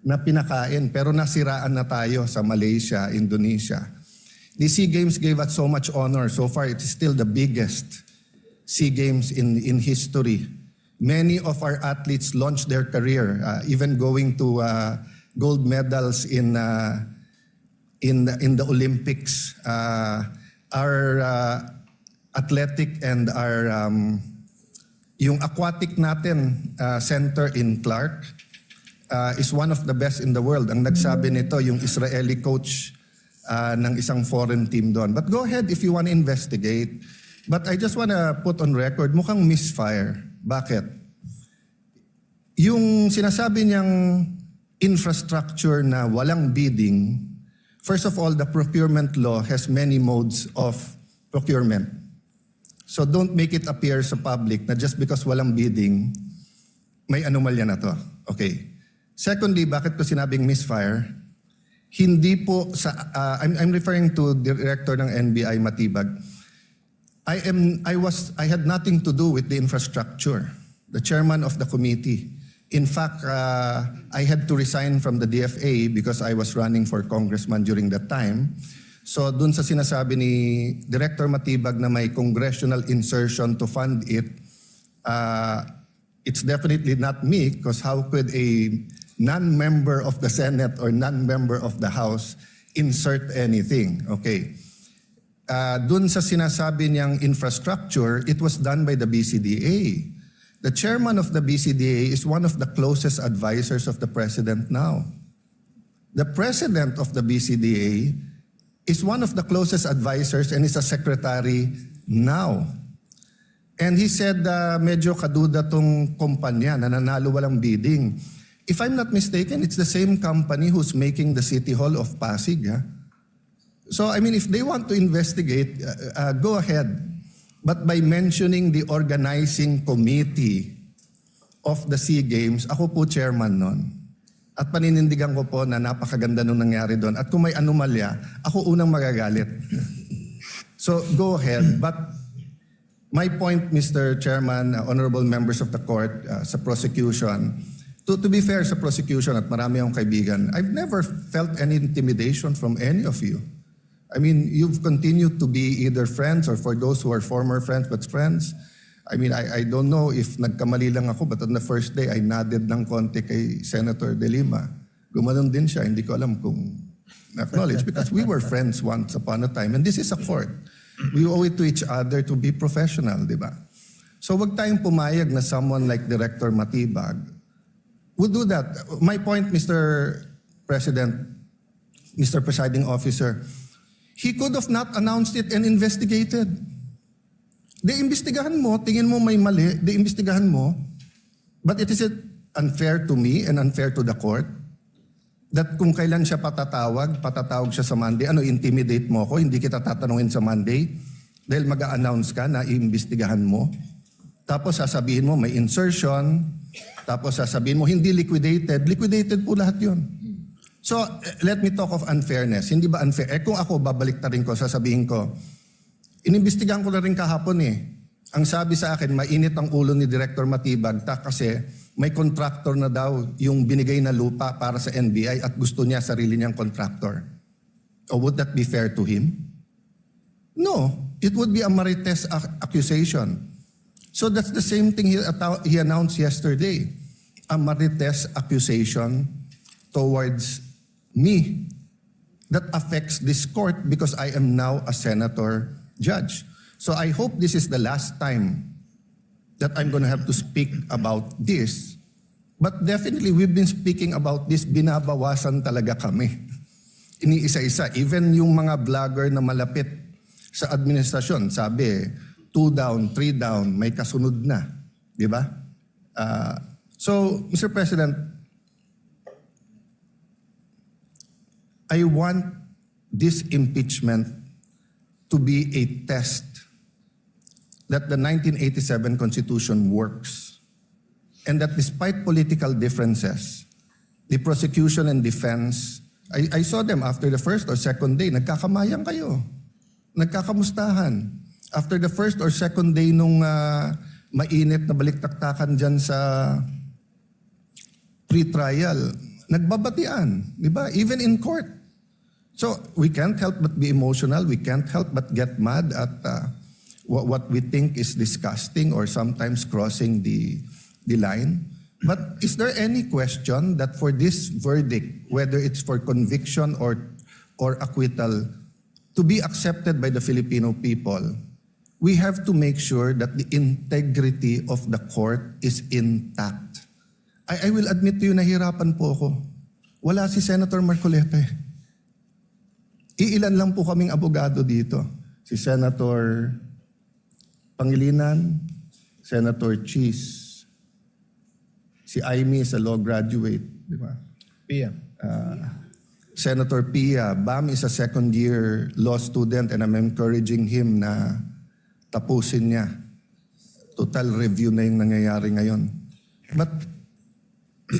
na pinakain, pero nasiraan na tayo sa Malaysia, Indonesia. The SEA Games gave us so much honor. So far, it is still the biggest SEA Games in history. Many of our athletes launched their career, even going to gold medals in the Olympics. Our athletic and our yung aquatic natin center in Clark is one of the best in the world. Ang nagsabi nito yung Israeli coach ng isang foreign team doon. But go ahead if you want to investigate. But I just want to put on record, mukhang misfire. Bakit? Yung sinasabi niyang infrastructure na walang bidding, first of all, the procurement law has many modes of procurement. So don't make it appear sa public na just because walang bidding, may anomalya na to. Okay. Secondly, bakit ko sinabing misfire? Hindi po sa I'm referring to Director ng NBI Matibag. I had nothing to do with the infrastructure. The chairman of the committee. In fact, I had to resign from the DFA because I was running for congressman during that time. So dun sa sinasabi ni Director Matibag na may congressional insertion to fund it, it's definitely not me because how could a non-member of the Senate or non-member of the House insert anything? Okay. Dun sa sinasabi niyang infrastructure, it was done by the BCDA. The chairman of the BCDA is one of the closest advisors of the president now. The president of the BCDA is one of the closest advisors and is a secretary now. And he said medyo kaduda tong kumpanya na nanalo walang bidding. If I'm not mistaken, it's the same company who's making the City Hall of Pasig. So I mean, if they want to investigate, go ahead. But by mentioning the organizing committee of the SEA Games, ako po chairman nun. At paninindigan ko po na napakaganda nung nangyari doon. At kung may anomalya, ako unang magagalit. So go ahead. But my point, Mr. Chairman, honorable members of the court, sa prosecution, to be fair sa prosecution at marami akong kaibigan, I've never felt any intimidation from any of you. I mean, you've continued to be either friends or for those who are former friends but friends. I mean, I don't know if nagkamali lang ako, but on the first day, I nodded ng konti kay Senator De Lima. Gumanon din siya, hindi ko alam kung na-acknowledge because we were friends once upon a time. And this is a court. We owe it to each other to be professional, di ba? So wag tayong pumayag na someone like Director Matibag would do that. My point, Mr. President, Mr. Presiding Officer, he could have not announced it and investigated. Imbestigahan mo, tingin mo may mali, imbestigahan mo. But it is unfair to me and unfair to the court that kung kailan siya patatawag siya sa Monday, intimidate mo ako, hindi kita tatanungin sa Monday dahil mag-a-announce ka na iimbestigahan mo. Tapos sasabihin mo may insertion, tapos sasabihin mo hindi liquidated po lahat yun. So let me talk of unfairness. Hindi ba unfair? Kung ako, babalik na rin ko, sasabihin ko, inimbestigahan ko na rin kahapon Ang sabi sa akin, mainit ang ulo ni Director Matibag kasi may contractor na daw yung binigay na lupa para sa NBI at gusto niya sarili niyang contractor. Or would that be fair to him? No. It would be a marites accusation. So that's the same thing he announced yesterday. A marites accusation towards me that affects this court because I am now a senator judge. So I hope this is the last time that I'm going to have to speak about this. But definitely we've been speaking about this, binabawasan talaga kami. Iniisa-isa, even yung mga vlogger na malapit sa administrasyon, sabi, 2 down, 3 down, may kasunod na. Di ba? So, Mr. President, I want this impeachment to be a test that the 1987 Constitution works and that despite political differences, the prosecution and defense, I saw them after the first or second day, nagkakamayang kayo, nagkakamustahan. After the first or second day nung mainit na baliktaktakan dyan sa pre-trial, nagbabatian, di ba? Even in court. So we can't help but be emotional. We can't help but get mad at what we think is disgusting or sometimes crossing the line. But is there any question that for this verdict, whether it's for conviction or acquittal, to be accepted by the Filipino people, we have to make sure that the integrity of the court is intact. I will admit to you, nahirapan po ako. Wala si Senator Marcoleta. Iilan lang po kaming abogado dito. Si Senator Pangilinan, Senator Cheese, si Aimee is a law graduate, di ba? Pia. Senator Pia, Bam is a second-year law student and I'm encouraging him na tapusin niya. Total review na yung nangyayari ngayon. But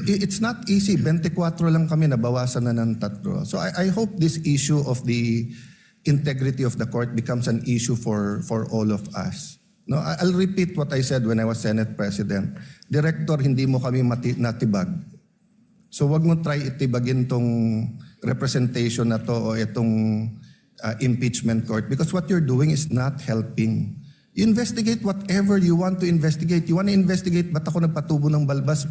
it's not easy. 24 lang kami, nabawasan na ng 3. So I hope this issue of the integrity of the court becomes an issue for all of us. No, I'll repeat what I said when I was Senate President. Director, hindi mo kami natibag. So wag mo try itibagin tong representation na to o itong impeachment court because what you're doing is not helping. You investigate whatever you want to investigate. You want to investigate ba't ako nagpatubo ng balbas?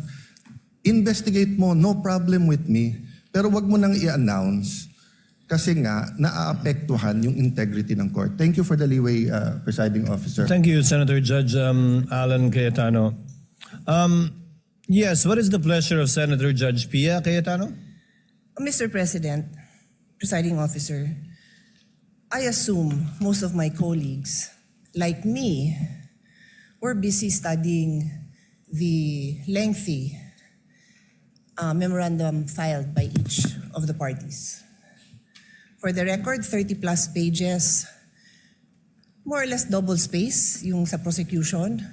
Investigate mo, no problem with me. Pero wag mo nang i-announce kasi nga naaapektuhan yung integrity ng court. Thank you for the leeway, Presiding Officer. Thank you, Senator Judge Alan Cayetano. Yes, what is the pleasure of Senator Judge Pia Cayetano? Mr. President, Presiding Officer, I assume most of my colleagues, like me, were busy studying the lengthy memorandum filed by each of the parties. For the record, 30 plus pages, more or less double space yung sa prosecution.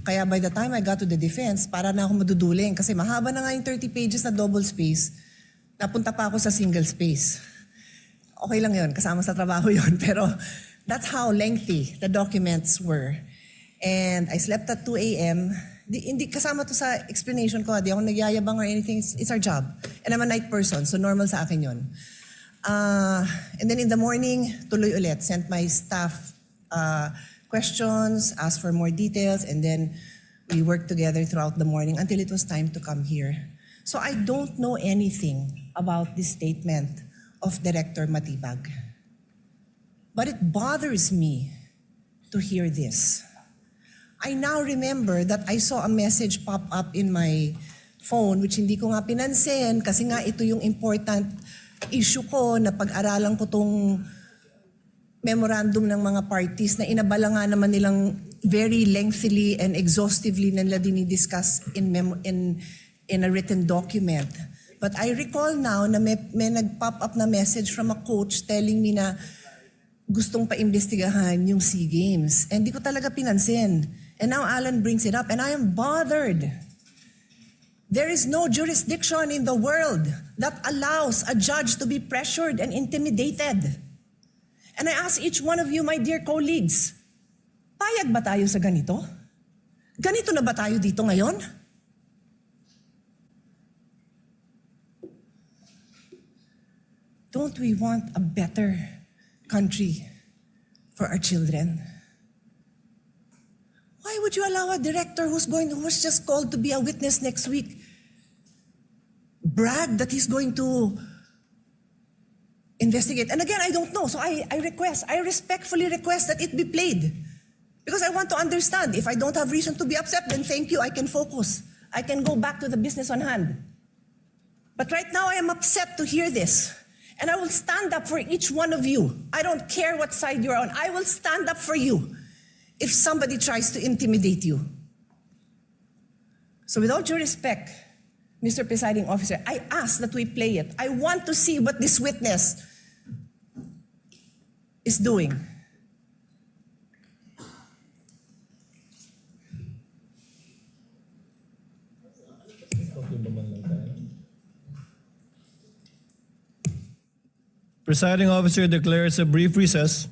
Kaya by the time I got to the defense, para na ako maduduling kasi mahaba na nga yung 30 pages na double space, napunta pa ako sa single space. Okay lang yun, kasama sa trabaho yun, pero that's how lengthy the documents were. And I slept at 2 a.m., hindi kasama to sa explanation ko, di ako nagyayabang or anything, it's our job. And I'm a night person, so normal sa akin yun. And then in the morning, tuloy ulit, sent my staff questions, asked for more details, and then we worked together throughout the morning until it was time to come here. So I don't know anything about this statement of Director Matibag. But it bothers me to hear this. I now remember that I saw a message pop up in my phone which hindi ko nga pinansin kasi nga ito yung important issue ko na pag-aralan ko tong memorandum ng mga parties na inabala nga naman nilang very lengthily and exhaustively na nila dinidiscuss in a written document. But I recall now na may nag-pop up na message from a coach telling me na gustong pa-imbestigahan yung SEA Games. And di ko talaga pinansin. And now Alan brings it up and I am bothered. There is no jurisdiction in the world that allows a judge to be pressured and intimidated. And I ask each one of you, my dear colleagues, payag ba tayo sa ganito? Ganito na ba tayo dito ngayon? Don't we want a better country for our children? Why would you allow a director who's just called to be a witness next week brag that he's going to investigate? And again, I don't know. So I respectfully request that it be played. Because I want to understand. If I don't have reason to be upset, then thank you, I can focus. I can go back to the business on hand. But right now, I am upset to hear this. And I will stand up for each one of you. I don't care what side you're on. I will stand up for you if somebody tries to intimidate you. So with all due respect, Mr. Presiding Officer, I ask that we play it. I want to see what this witness is doing. Presiding Officer declares a brief recess.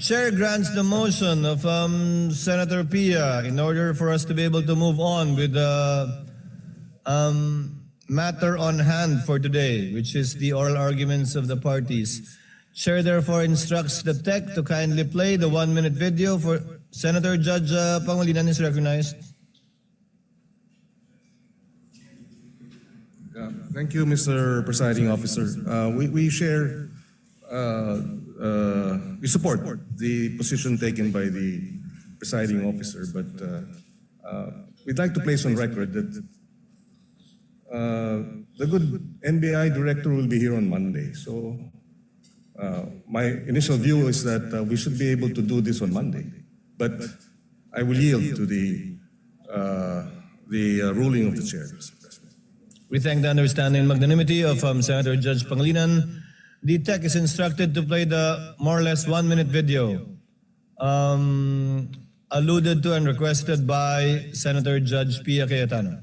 Chair grants the motion of Senator Pia in order for us to be able to move on with the matter on hand for today, which is the oral arguments of the parties. Chair therefore instructs the tech to kindly play the 1-minute video for Senator Judge Pangilinan is recognized. Thank you, Mr. Presiding Officer. We share, we support the position taken by the presiding officer, but we'd like to place on record that the good NBI director will be here on Monday. So my initial view is that we should be able to do this on Monday, but I will yield to the ruling of the chair, Mr. President. We thank the understanding and magnanimity of Senator Judge Pangilinan. The tech is instructed to play the more or less 1-minute video alluded to and requested by Senator Judge Pia Cayetano.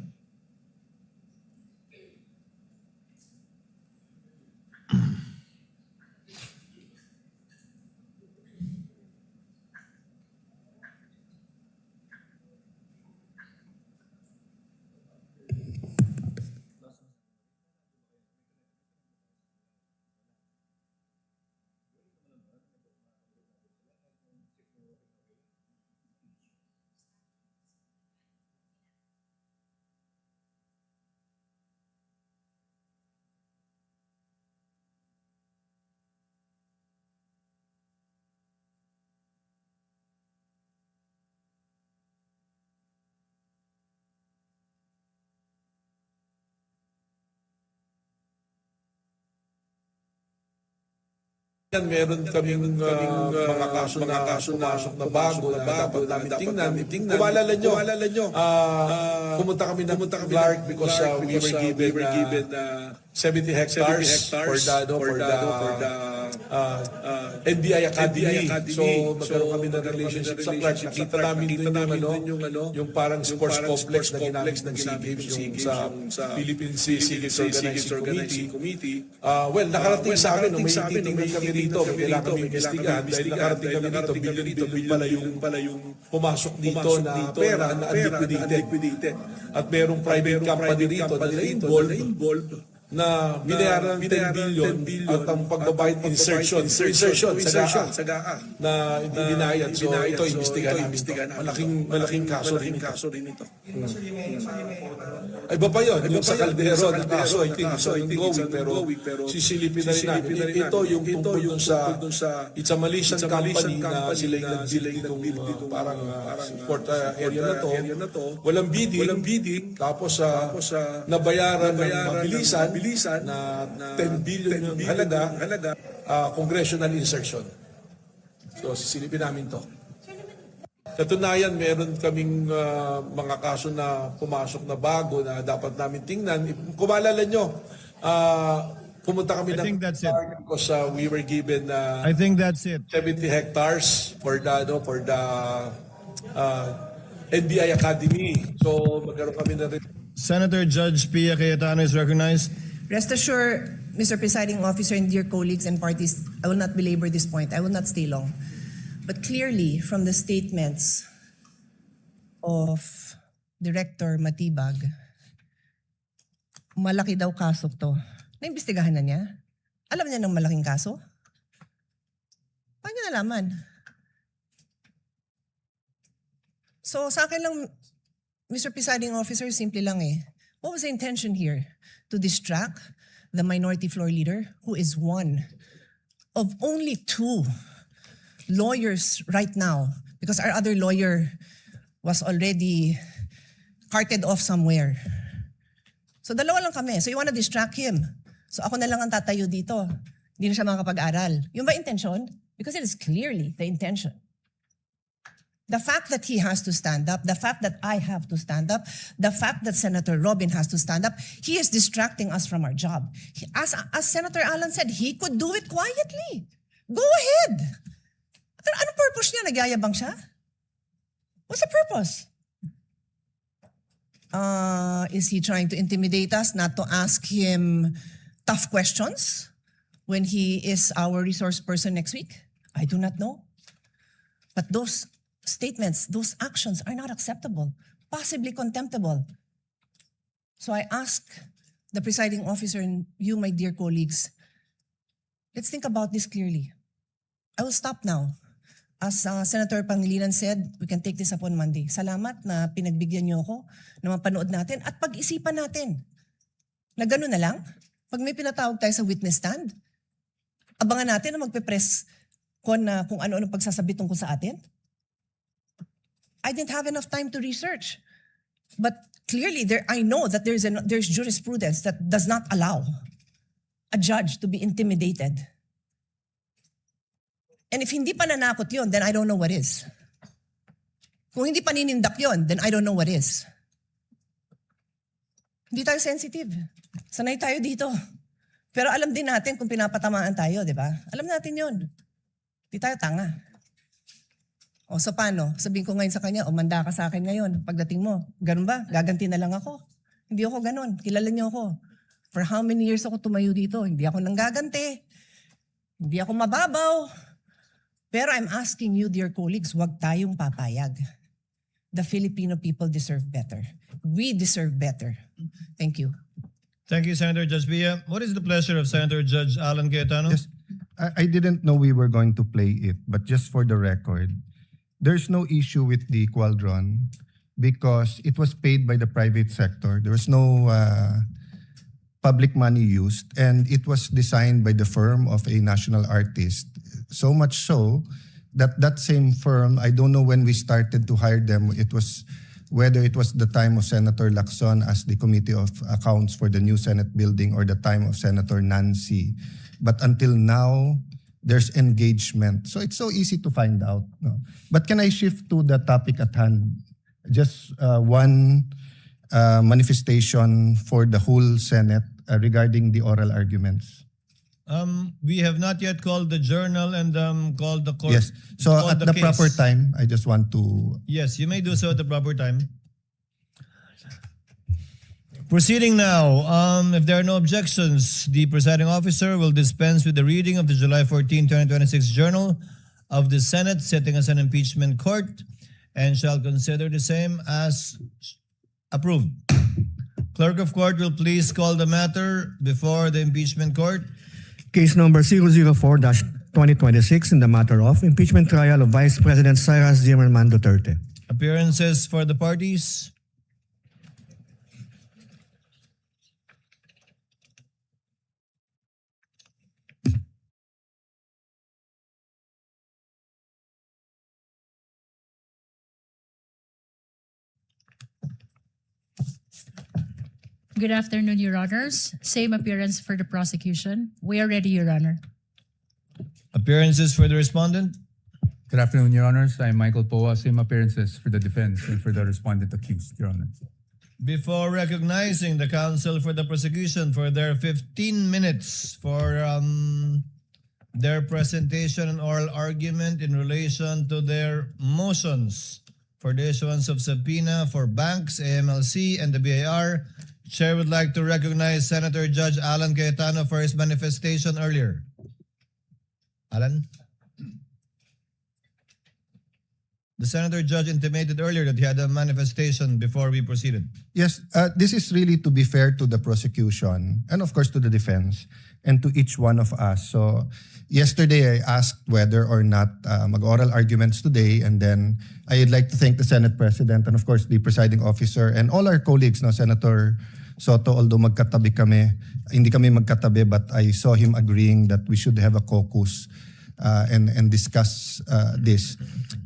Meron kaming mga kaso na pumasok na bago na dapat namin tingnan. Kung maalala nyo, pumunta kami ng Clark because we were given 70 hectares for the NBI Academy. So magkaroon kami ng relationship sa Clark. Nakita namin yung parang sports complex na ginamit ng SEA Games yung sa Philippine Sea Games Organizing Committee. Well, nakarating sa amin, may titingnan kami dito, kailangan kami investigahan dahil nakarating kami dito, billion pala yung pumasok dito na pera na unliquidated. At merong private company dito na na-involved na binayaran ng 10 billion at ang pagbabayad insertion sa GAA na hindi binayad. So ito, imbestigahan namin. Malaking kaso rin ito. Iba pa yun. Yung sa Caldero na kaso, I think, so ongoing, pero sisilipin na rin namin. Ito yung tungkol dun sa it's a Malaysian company na sila yung nag-build dito parang fourth area na to. Walang bidding. Tapos nabayaran ng mabilisan na 10 billion yung halaga, congressional insertion. So, sisilipin namin to. Katunayan, meron kaming mga kaso na pumasok na bago na dapat namin tingnan. Kung maalala nyo, pumunta kami ng park because we were given I think that's it. 70 hectares for the NBI Academy. So, magkaroon kami na rin. Senator Judge Pia Cayetano is recognized. Rest assured, Mr. Presiding Officer and dear colleagues and parties, I will not belabor this point. I will not stay long. But clearly, from the statements of Director Matibag, malaki daw kaso to. Naimbestigahan na niya? Alam niya ng malaking kaso? Paano niya nalaman? So sa akin lang, Mr. Presiding Officer, simple lang eh. What was the intention here? To distract the minority floor leader, who is one of only 2 lawyers right now, because our other lawyer was already carted off somewhere. So dalawa lang kami. So you wanna distract him. So ako na lang ang tatayo dito. Hindi na siya makakapag-aral. Yung ba intention? Because it is clearly the intention. The fact that he has to stand up, the fact that I have to stand up, the fact that Senator Robin has to stand up, he is distracting us from our job. As Senator Alan said, he could do it quietly. Go ahead. Anong purpose niya? Nagyayabang siya? What's the purpose? Is he trying to intimidate us not to ask him tough questions when he is our resource person next week? I do not know. But those statements, those actions are not acceptable, possibly contemptible. So I ask the presiding officer and you, my dear colleagues, let's think about this clearly. I will stop now. As Senator Pangilinan said, we can take this up on Monday. Salamat na pinagbigyan niyo ako na mapanood natin at pag-isipan natin. Na gano'n na lang? Pag may pinatawag tayo sa witness stand, abangan natin na magpe-press kung ano-ano pagsasabi tungkol sa atin? I didn't have enough time to research. But clearly, I know that there's jurisprudence that does not allow a judge to be intimidated. And if hindi pa nanakot yun, then I don't know what is. Kung hindi pa ninindak yun, then I don't know what is. Hindi tayo sensitive. Sanay tayo dito. Pero alam din natin kung pinapatamaan tayo, di ba? Alam natin yun. Hindi tayo tanga. O so paano? Sabihin ko ngayon sa kanya, manda ka sa akin ngayon. Pagdating mo, ganun ba? Gaganti na lang ako. Hindi ako ganun. Kilala niyo ako. For how many years ako tumayo dito? Hindi ako nanggaganti. Hindi ako mababaw. Pero I'm asking you, dear colleagues, huwag tayong papayag. The Filipino people deserve better. We deserve better. Thank you. Thank you, Senator Judge Villa. What is the pleasure of Senator Judge Alan Cayetano? Yes, I didn't know we were going to play it, but just for the record, there's no issue with the Qualdron because it was paid by the private sector. There was no public money used, and it was designed by the firm of a national artist. So much so that that same firm, I don't know when we started to hire them, whether it was the time of Senator Lacson as the Committee of Accounts for the new Senate building or the time of Senator Nancy. But until now, there's engagement. So it's so easy to find out. No? But can I shift to the topic at hand? Just one manifestation for the whole Senate regarding the oral arguments. We have not yet called the journal and called the court. Yes. So called at the case. proper time, I just want to... Yes, you may do so at the proper time. Proceeding now, if there are no objections, the presiding officer will dispense with the reading of the July 14, 2026 Journal of the Senate, setting as an impeachment court, and shall consider the same as approved. Clerk of court will please call the matter before the impeachment court. Case number 004-2026 in the matter of impeachment trial of Vice President Sara Zimmerman Duterte. Appearances for the parties. Good afternoon, Your Honors. Same appearance for the prosecution. We are ready, Your Honor. Appearances for the respondent. Good afternoon, Your Honors. I'm Michael Poa. Same appearances for the defense and for the respondent accused, Your Honor. Before recognizing the counsel for the prosecution for their 15 minutes for their presentation and oral argument in relation to their motions for the issuance of subpoena for banks, AMLC, and the BIR, Chair would like to recognize Senator Judge Alan Cayetano for his manifestation earlier. Alan? The Senator Judge intimated earlier that he had a manifestation before we proceeded. Yes, this is really to be fair to the prosecution and of course to the defense and to each one of us. So yesterday I asked whether or not mag-oral arguments today, and then I'd like to thank the Senate President and of course the presiding officer and all our colleagues, no, Senator Soto, although magkatabi kami, hindi kami magkatabi, but I saw him agreeing that we should have a caucus and discuss this.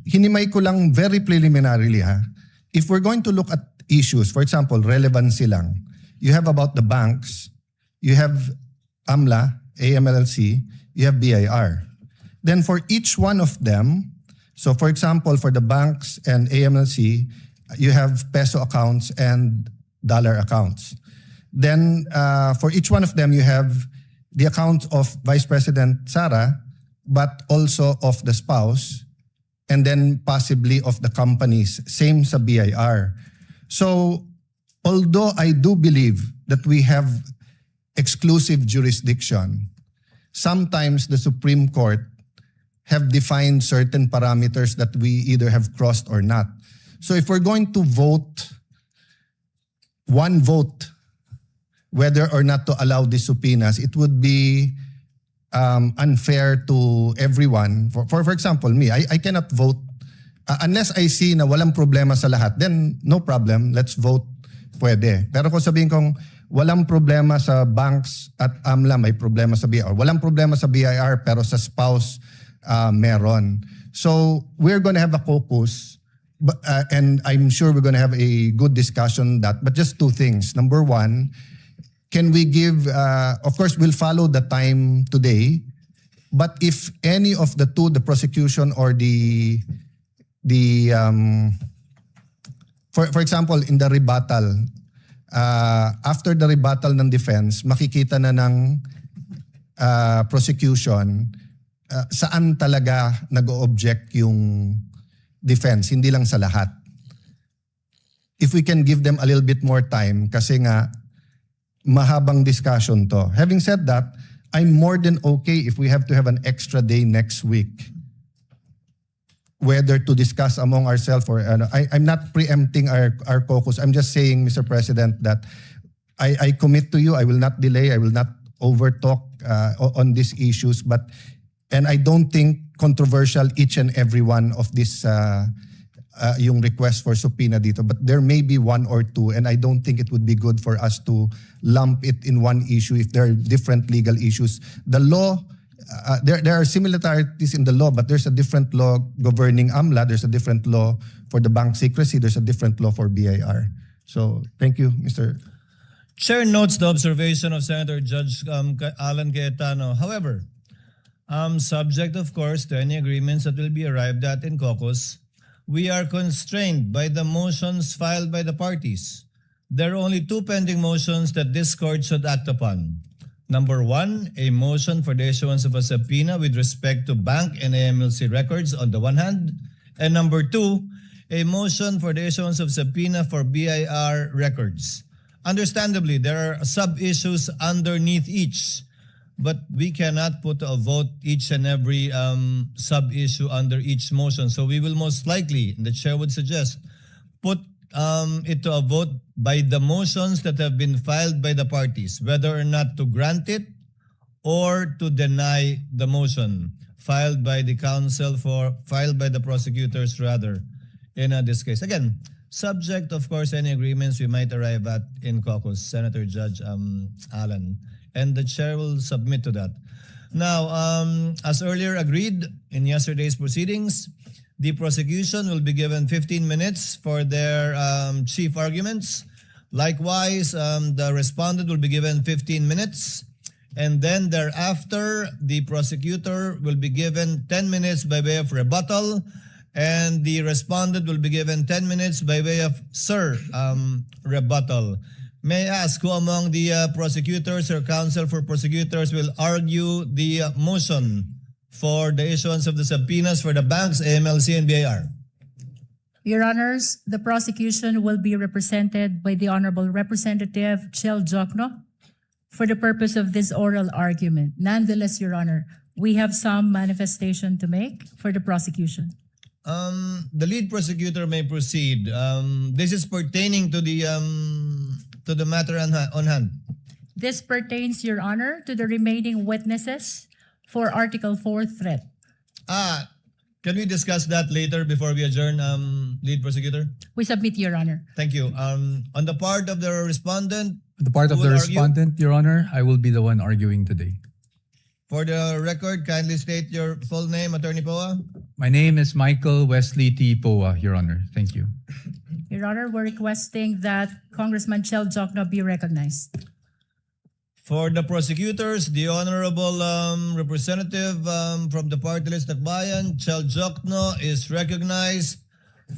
Hinimay ko lang very preliminarily, ha. If we're going to look at issues, for example, relevancy lang, you have about the banks, you have AMLA, AMLC, you have BIR. Then for each one of them, so for example, for the banks and AMLC, you have peso accounts and dollar accounts. Then for each one of them, you have the account of Vice President Sara, but also of the spouse, and then possibly of the companies, same sa BIR. So although I do believe that we have exclusive jurisdiction, sometimes the Supreme Court have defined certain parameters that we either have crossed or not. So if we're going to vote, one vote, whether or not to allow these subpoenas, it would be unfair to everyone. For example, me, I cannot vote unless I see na walang problema sa lahat. Then no problem, let's vote. Pwede. Pero kung sabihin kong walang problema sa banks at AMLA, may problema sa BIR. Walang problema sa BIR pero sa spouse meron. So we're going to have a caucus and I'm sure we're going to have a good discussion on that. But just two things. Number one, can we give, of course we'll follow the time today, but if any of the two, the prosecution or for example, in the rebuttal, after the rebuttal ng defense, makikita na ng prosecution saan talaga nag-object yung defense, hindi lang sa lahat. If we can give them a little bit more time, kasi nga, mahabang discussion to. Having said that, I'm more than okay if we have to have an extra day next week. Whether to discuss among ourselves or I'm not preempting our caucus. I'm just saying, Mr. President, that I commit to you. I will not delay. I will not overtalk on these issues. And I don't think controversial each and every one of this yung request for subpoena dito. But there may be one or two, and I don't think it would be good for us to lump it in one issue if there are different legal issues. The law. There are similarities in the law, but there's a different law governing AMLA. There's a different law for the bank secrecy. There's a different law for BIR. So thank you, Mr. Chair notes the observation of Senator Judge Alan Cayetano. However, subject of course to any agreements that will be arrived at in caucus, we are constrained by the motions filed by the parties. There are only two pending motions that this court should act upon. Number one, a motion for the issuance of a subpoena with respect to bank and AMLC records on the one hand. And number two, a motion for the issuance of subpoena for BIR records. Understandably, there are sub-issues underneath each, but we cannot put a vote each and every sub-issue under each motion. So we will most likely, the chair would suggest, put it to a vote by the motions that have been filed by the parties, whether or not to grant it or to deny the motion filed by the prosecutors rather in this case. Again, subject of course any agreements we might arrive at in caucus, Senator Judge Alan, and the chair will submit to that. Now, as earlier agreed in yesterday's proceedings, the prosecution will be given 15 minutes for their chief arguments. Likewise, the respondent will be given 15 minutes. And then thereafter, the prosecutor will be given 10 minutes by way of rebuttal. And the respondent will be given 10 minutes by way of rebuttal. May I ask who among the prosecutors or counsel for prosecutors will argue the motion for the issuance of the subpoenas for the banks, AMLC, and BIR? Your Honors, the prosecution will be represented by the Honorable Representative Chel Jokno for the purpose of this oral argument. Nonetheless, Your Honor, we have some manifestation to make for the prosecution. The lead prosecutor may proceed. This is pertaining to the matter on hand. This pertains, Your Honor, to the remaining witnesses for Article 4 threat. Can we discuss that later before we adjourn, lead prosecutor? We submit, Your Honor. Thank you. On the part of the respondent, The part of who the will argue? respondent, Your Honor, I will be the one arguing today. For the record, kindly state your full name, Attorney Poa. My name is Michael Wesley T. Poa, Your Honor. Thank you. Your Honor, we're requesting that Congressman Chel Jokno be recognized. For the prosecutors, the Honorable Representative from the party list Akbayan, Chel Jokno, is recognized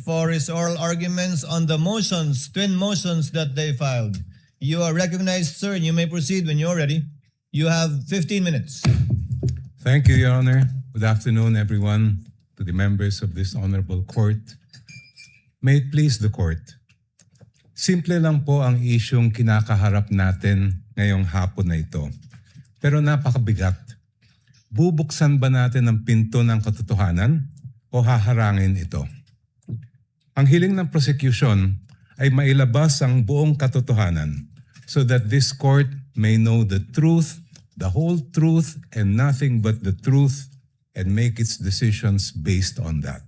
for his oral arguments on the motions, twin motions that they filed. You are recognized, sir, and you may proceed when you're ready. You have 15 minutes. Thank you, Your Honor. Good afternoon, everyone, to the members of this honorable court. May it please the court. Simple lang po ang isyong kinakaharap natin ngayong hapon na ito. Pero napakabigat. bubuksan ba natin ang pinto ng katotohanan o haharangin ito? Ang hiling ng prosecution ay mailabas ang buong katotohanan so that this court may know the truth, the whole truth, and nothing but the truth, and make its decisions based on that.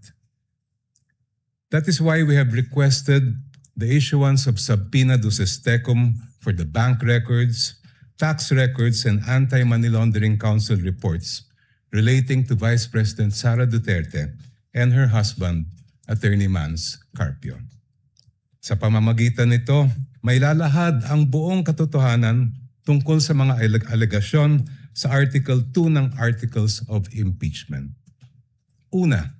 That is why we have requested the issuance of subpoena duces tecum for the bank records, tax records, and anti-money laundering council reports relating to Vice President Sara Duterte and her husband, Attorney Mans Carpio. Sa pamamagitan nito, may lalahad ang buong katotohanan tungkol sa mga alegasyon sa Article 2 ng Articles of Impeachment. Una,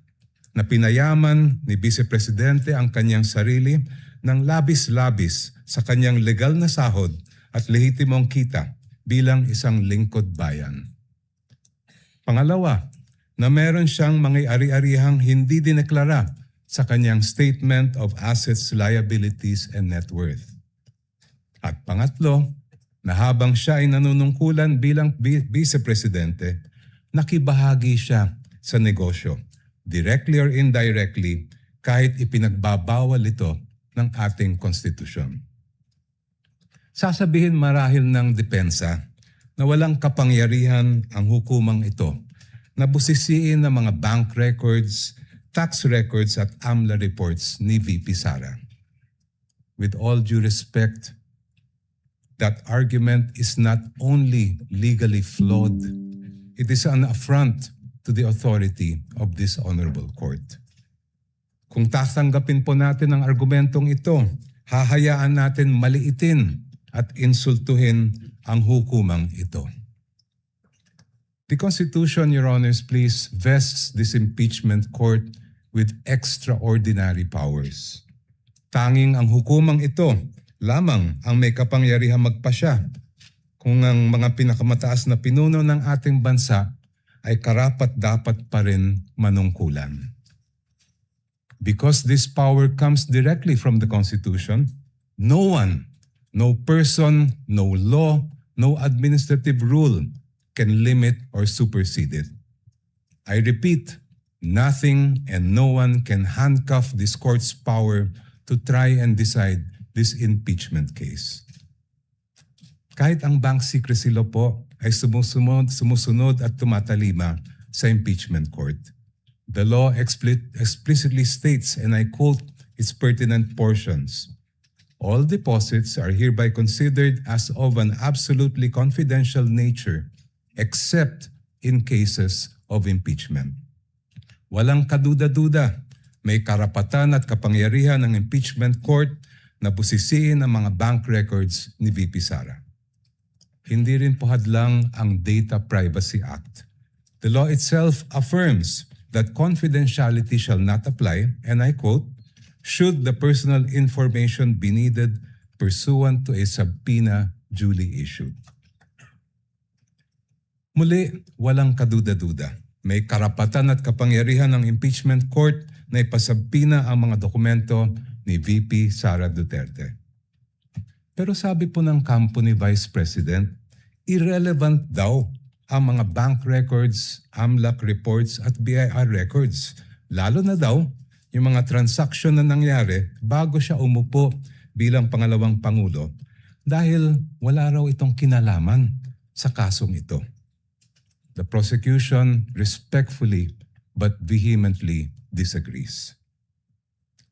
na pinayaman ni Vice Presidente ang kanyang sarili ng labis-labis sa kanyang legal na sahod at lehitimong kita bilang isang lingkod bayan. Pangalawa, na meron siyang mga ari-arihang hindi dineklara sa kanyang Statement of Assets, Liabilities, and Net Worth. At pangatlo, na habang siya ay nanunungkulan bilang Vice Presidente, nakibahagi siya sa negosyo, directly or indirectly, kahit ipinagbabawal ito ng ating konstitusyon. Sasabihin marahil ng depensa na walang kapangyarihan ang hukumang ito na busisiin ng mga bank records, tax records at AMLA reports ni VP Sara. With all due respect, that argument is not only legally flawed, it is an affront to the authority of this honorable court. Kung tatanggapin po natin ang argumentong ito, hahayaan natin maliitin at insultuhin ang hukumang ito. The Constitution, Your Honors, please, vests this impeachment court with extraordinary powers. Tanging ang hukumang ito lamang ang may kapangyarihang magpasya kung ang mga pinakamataas na pinuno ng ating bansa ay karapat-dapat pa rin manungkulan. Because this power comes directly from the Constitution, no one, no person, no law, no administrative rule can limit or supersede it. I repeat, nothing and no one can handcuff this court's power to try and decide this impeachment case. Kahit ang bank secrecy law po ay sumusunod at tumatalima sa impeachment court. The law explicitly states, and I quote its pertinent portions, all deposits are hereby considered as of an absolutely confidential nature except in cases of impeachment. Walang kaduda-duda, may karapatan at kapangyarihan ng impeachment court na busisiin ang mga bank records ni VP Sara. Hindi rin po hadlang ang Data Privacy Act. The law itself affirms that confidentiality shall not apply, and I quote, should the personal information be needed pursuant to a subpoena duly issued. Muli, walang kaduda-duda. May karapatan at kapangyarihan ng impeachment court na ipasabpina ang mga dokumento ni VP Sara Duterte. Pero sabi po ng kampo ni Vice President, irrelevant daw ang mga bank records, AMLAC reports at BIR records. Lalo na daw yung mga transaksyon na nangyari bago siya umupo bilang pangalawang Pangulo dahil wala raw itong kinalaman sa kasong ito. The prosecution respectfully but vehemently disagrees.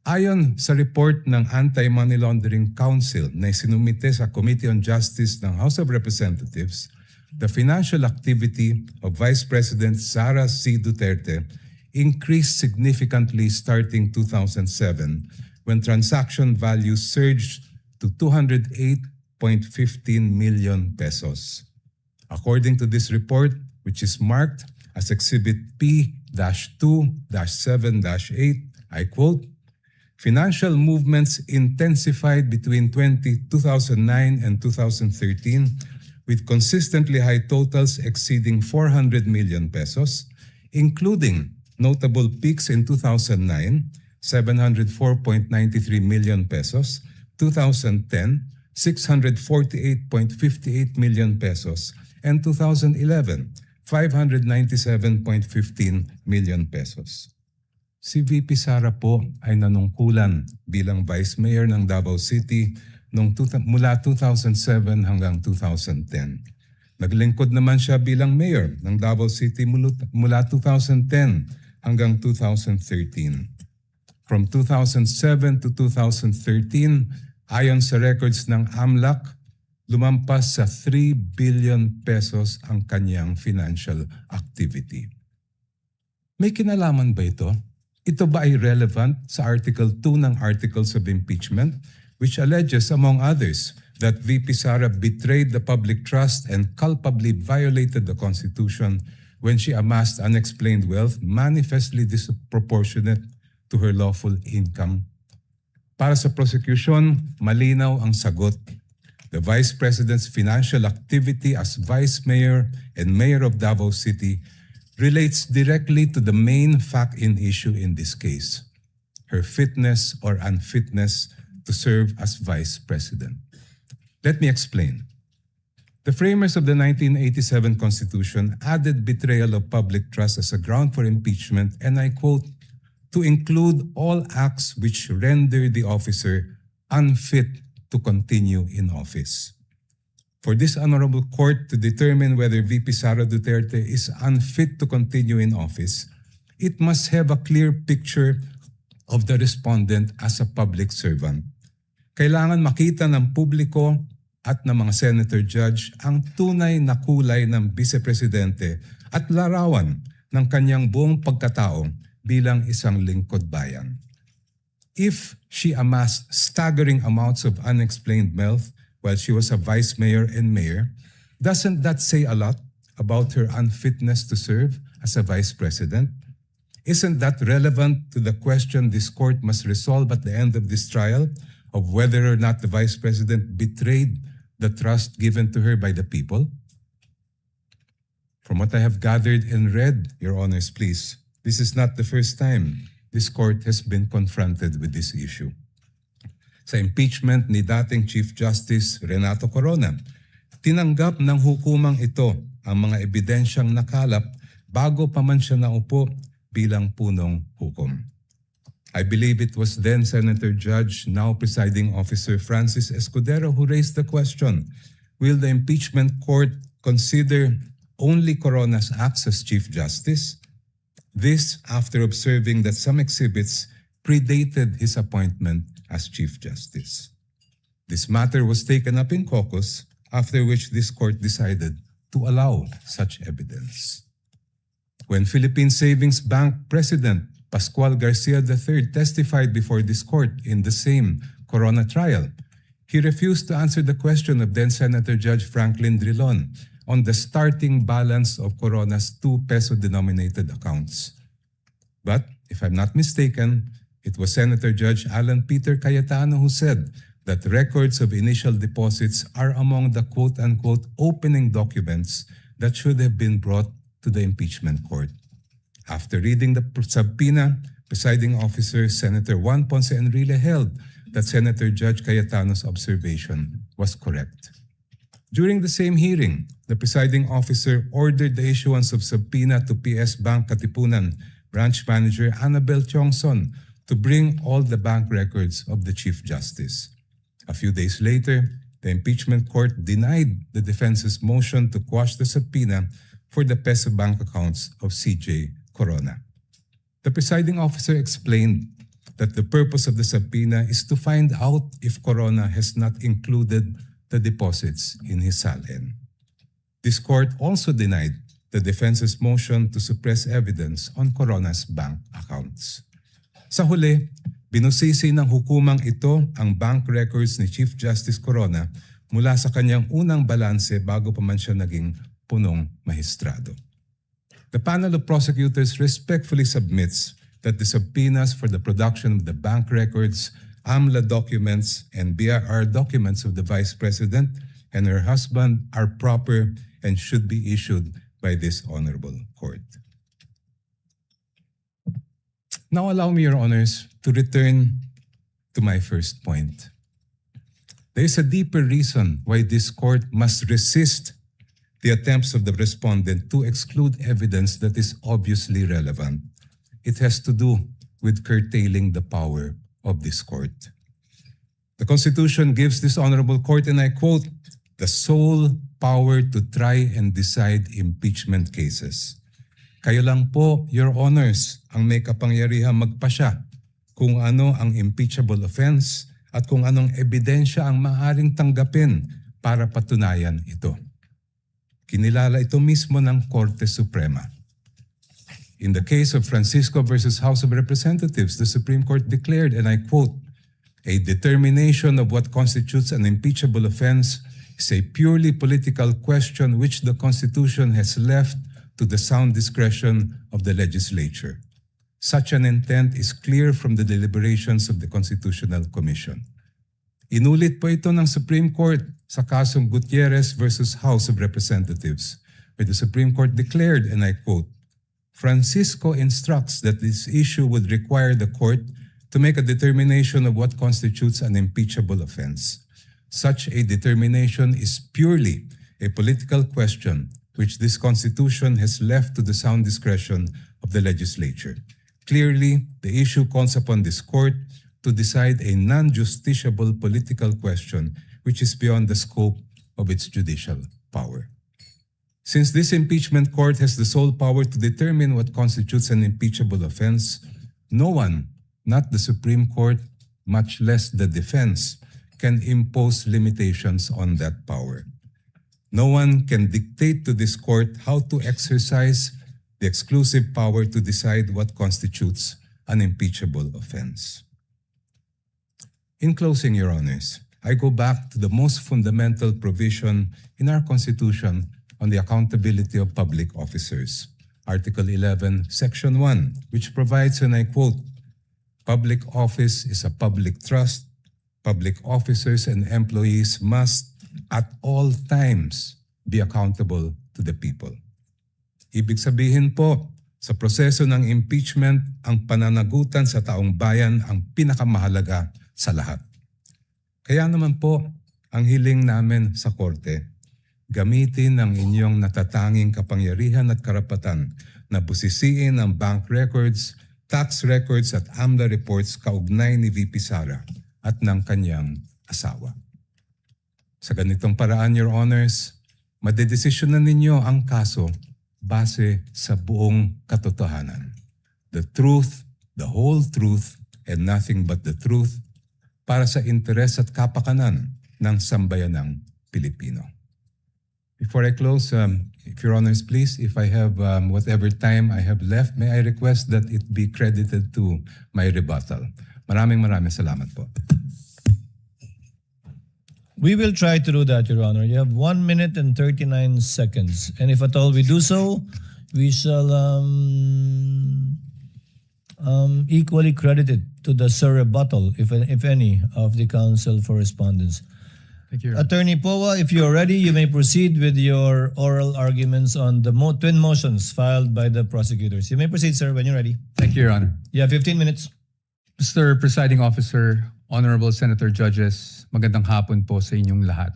Ayon sa report ng Anti-Money Laundering Council na sinumite sa Committee on Justice ng House of Representatives, the financial activity of Vice President Sara C. Duterte increased significantly starting 2007 when transaction values surged to 208.15 million pesos. According to this report, which is marked as Exhibit P-2-7-8, I quote, financial movements intensified between 2009 and 2013 with consistently high totals exceeding 400 million pesos, including notable peaks in 2009, 704.93 million pesos, 2010, 648.58 million pesos, and 2011, 597.15 million pesos. Si VP Sara po ay nanungkulan bilang Vice Mayor ng Davao City mula 2007 hanggang 2010. Naglingkod naman siya bilang Mayor ng Davao City mula 2010 hanggang 2013. From 2007 to 2013, ayon sa records ng AMLAC, lumampas sa 3 billion pesos ang kanyang financial activity. May kinalaman ba ito? Ito ba ay relevant sa Article 2 ng Articles of Impeachment, which alleges, among others, that VP Sara betrayed the public trust and culpably violated the Constitution when she amassed unexplained wealth manifestly disproportionate to her lawful income? Para sa prosecution, malinaw ang sagot. The Vice President's financial activity as Vice Mayor and Mayor of Davao City relates directly to the main fact in issue in this case, her fitness or unfitness to serve as Vice President. Let me explain. The framers of the 1987 Constitution added betrayal of public trust as a ground for impeachment, and I quote, to include all acts which render the officer unfit to continue in office. For this honorable court to determine whether VP Sara Duterte is unfit to continue in office, it must have a clear picture of the respondent as a public servant. Kailangan makita ng publiko at ng mga senator judge ang tunay na kulay ng vice-presidente at larawan ng kanyang buong pagkatao bilang isang lingkod bayan. If she amassed staggering amounts of unexplained wealth while she was a vice mayor and mayor, doesn't that say a lot about her unfitness to serve as a vice president? Isn't that relevant to the question this court must resolve at the end of this trial of whether or not the vice president betrayed the trust given to her by the people? From what I have gathered and read, Your Honors, please, this is not the first time this court has been confronted with this issue. Sa impeachment ni dating Chief Justice Renato Corona, tinanggap ng hukumang ito ang mga ebidensyang nakalap bago pa man siya naupo bilang punong hukom. I believe it was then Senator Judge, now presiding officer Francis Escudero, who raised the question, will the impeachment court consider only Corona's acts as Chief Justice? This after observing that some exhibits predated his appointment as Chief Justice. This matter was taken up in caucus, after which this court decided to allow such evidence. When Philippine Savings Bank President Pascual Garcia III testified before this court in the same Corona trial, he refused to answer the question of then Senator Judge Franklin Drilon on the starting balance of Corona's 2 peso denominated accounts. But, if I'm not mistaken, it was Senator Judge Alan Peter Cayetano who said that records of initial deposits are among the quote-unquote opening documents that should have been brought to the impeachment court. After reading the subpoena, presiding officer Senator Juan Ponce Enrile held that Senator Judge Cayetano's observation was correct. During the same hearing, the presiding officer ordered the issuance of subpoena to PS Bank Katipunan branch manager Annabel Chongson to bring all the bank records of the Chief Justice. A few days later, the impeachment court denied the defense's motion to quash the subpoena for the peso bank accounts of CJ Corona. The presiding officer explained that the purpose of the subpoena is to find out if Corona has not included the deposits in his salin. This court also denied the defense's motion to suppress evidence on Corona's bank accounts. Sa huli, binusisi ng hukumang ito ang bank records ni Chief Justice Corona mula sa kanyang unang balanse bago pa man siya naging punong mahistrado. The panel of prosecutors respectfully submits that the subpoenas for the production of the bank records, AMLA documents, and BIR documents of the Vice President and her husband are proper and should be issued by this honorable court. Now allow me, Your Honors, to return to my first point. There is a deeper reason why this court must resist the attempts of the respondent to exclude evidence that is obviously relevant. It has to do with curtailing the power of this court. The Constitution gives this honorable court, and I quote, the sole power to try and decide impeachment cases. Kayo lang po, Your Honors, ang may kapangyarihang magpasya kung ano ang impeachable offense at kung anong ebidensya ang maaaring tanggapin para patunayan ito. Kinilala ito mismo ng Korte Suprema. In the case of Francisco versus House of Representatives, the Supreme Court declared, and I quote, a determination of what constitutes an impeachable offense is a purely political question which the Constitution has left to the sound discretion of the legislature. Such an intent is clear from the deliberations of the Constitutional Commission. Inulit po ito ng Supreme Court sa kasong Gutierrez versus House of Representatives, where the Supreme Court declared, and I quote, Francisco instructs that this issue would require the court to make a determination of what constitutes an impeachable offense. Such a determination is purely a political question which this Constitution has left to the sound discretion of the legislature. Clearly, the issue calls upon this court to decide a non-justiciable political question which is beyond the scope of its judicial power. Since this impeachment court has the sole power to determine what constitutes an impeachable offense, no one, not the Supreme Court, much less the defense, can impose limitations on that power. No one can dictate to this court how to exercise the exclusive power to decide what constitutes an impeachable offense. In closing, Your Honors, I go back to the most fundamental provision in our Constitution on the accountability of public officers, Article 11, Section 1, which provides, and I quote, public office is a public trust. Public officers and employees must at all times be accountable to the people. Ibig sabihin po, sa proseso ng impeachment, ang pananagutan sa taong bayan ang pinakamahalaga sa lahat. Kaya naman po, ang hiling namin sa Korte, gamitin ang inyong natatanging kapangyarihan at karapatan na busisiin ang bank records, tax records at AMLA reports kaugnay ni VP Sara at ng kanyang asawa. Sa ganitong paraan, Your Honors, madedesisyonan ninyo ang kaso base sa buong katotohanan. The truth, the whole truth, and nothing but the truth para sa interes at kapakanan ng sambayanang Pilipino. Before I close, if Your Honors, please, if I have whatever time I have left, may I request that it be credited to my rebuttal. Maraming salamat po. We will try to do that, Your Honor. You have 1 minute and 39 seconds. And if at all we do so, we shall equally credit it to the rebuttal, if any, of the Counsel for Respondents. Thank you, Your Honor. Attorney Powa, if you're ready, you may proceed with your oral arguments on the twin motions filed by the prosecutors. You may proceed, sir, when you're ready. Thank you, Your Honor. You have 15 minutes. Mr. Presiding Officer, Honorable Senator Judges, magandang hapon po sa inyong lahat.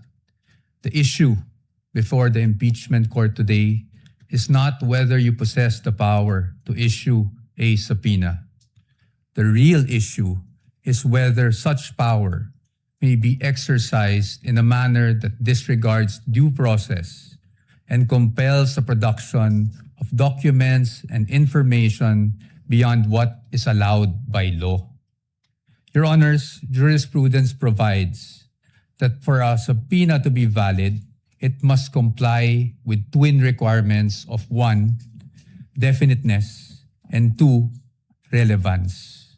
The issue before the impeachment court today is not whether you possess the power to issue a subpoena. The real issue is whether such power may be exercised in a manner that disregards due process and compels the production of documents and information beyond what is allowed by law. Your Honors, jurisprudence provides that for a subpoena to be valid, it must comply with twin requirements of 1, definiteness, and 2, relevance.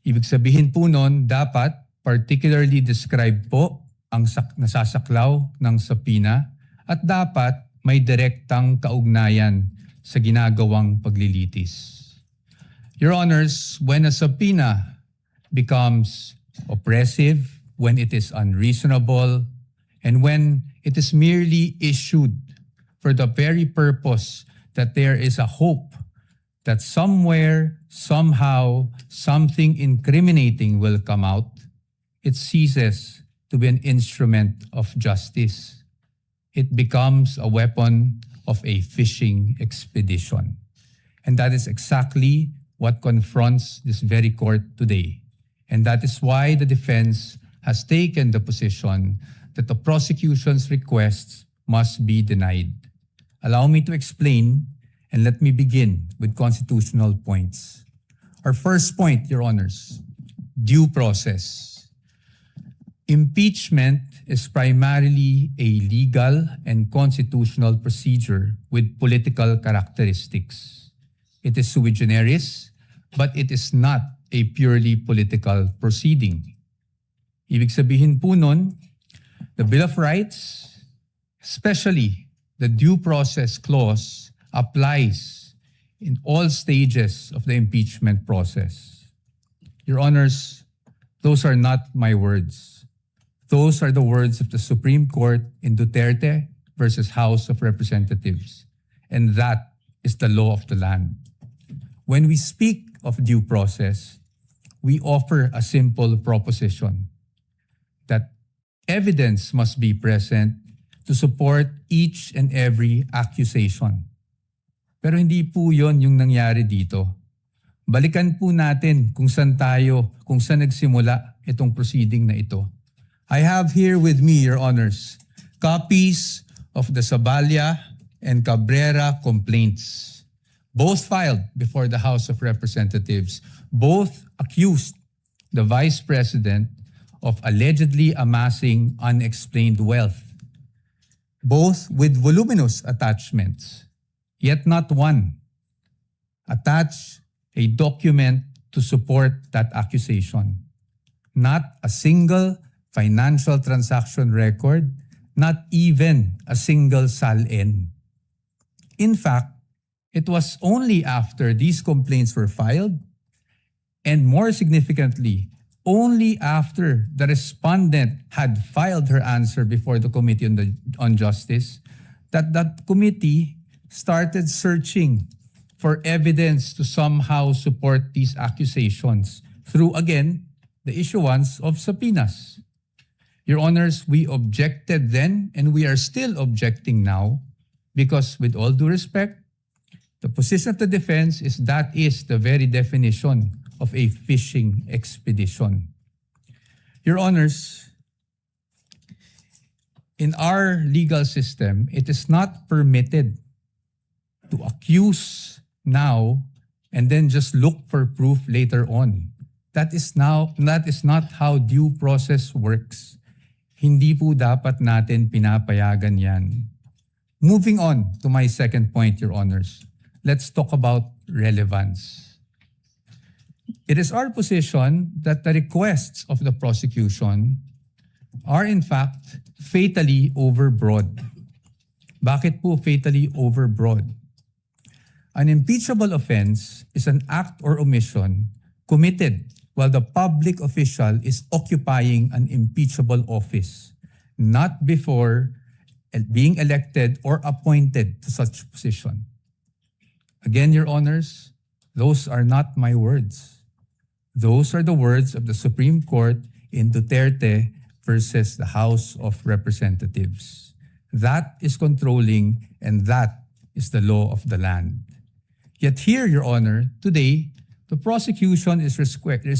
Ibig sabihin po nun, dapat particularly describe po ang nasasaklaw ng subpoena at dapat may direktang kaugnayan sa ginagawang paglilitis. Your Honors, when a subpoena becomes oppressive, when it is unreasonable, and when it is merely issued for the very purpose that there is a hope that somewhere, somehow, something incriminating will come out, it ceases to be an instrument of justice. it becomes a weapon of a fishing expedition. And that is exactly what confronts this very court today. And that is why the defense has taken the position that the prosecution's requests must be denied. Allow me to explain, and let me begin with constitutional points. Our first point, Your Honors, due process. Impeachment is primarily a legal and constitutional procedure with political characteristics. It is sui generis, but it is not a purely political proceeding. Ibig sabihin po nun, the Bill of Rights, especially the due process clause, applies in all stages of the impeachment process. Your Honors, those are not my words. Those are the words of the Supreme Court in Duterte versus House of Representatives. And that is the law of the land. When we speak of due process, we offer a simple proposition that evidence must be present to support each and every accusation. Pero hindi po yon yung nangyari dito. Balikan po natin kung saan nagsimula itong proceeding na ito. I have here with me, Your Honors, copies of the Zabalia and Cabrera complaints, both filed before the House of Representatives. Both accused the Vice President of allegedly amassing unexplained wealth, both with voluminous attachments, yet not one attached a document to support that accusation. Not a single financial transaction record, not even a single SALN. In fact, it was only after these complaints were filed, and more significantly, only after the respondent had filed her answer before the Committee on Justice, that committee started searching for evidence to somehow support these accusations through, again, the issuance of subpoenas. Your Honors, we objected then and we are still objecting now because, with all due respect, the position of the defense is that is the very definition of a fishing expedition. Your Honors, in our legal system, it is not permitted to accuse now and then just look for proof later on. That is not how due process works. Hindi po dapat natin pinapayagan yan. Moving on to my second point, Your Honors. Let's talk about relevance. It is our position that the requests of the prosecution are in fact fatally overbroad. Bakit po fatally overbroad? An impeachable offense is an act or omission committed while the public official is occupying an impeachable office, not before being elected or appointed to such position. Again, Your Honors, those are not my words. Those are the words of the Supreme Court in Duterte versus the House of Representatives. That is controlling and that is the law of the land. Yet here, Your Honor, today, the prosecution is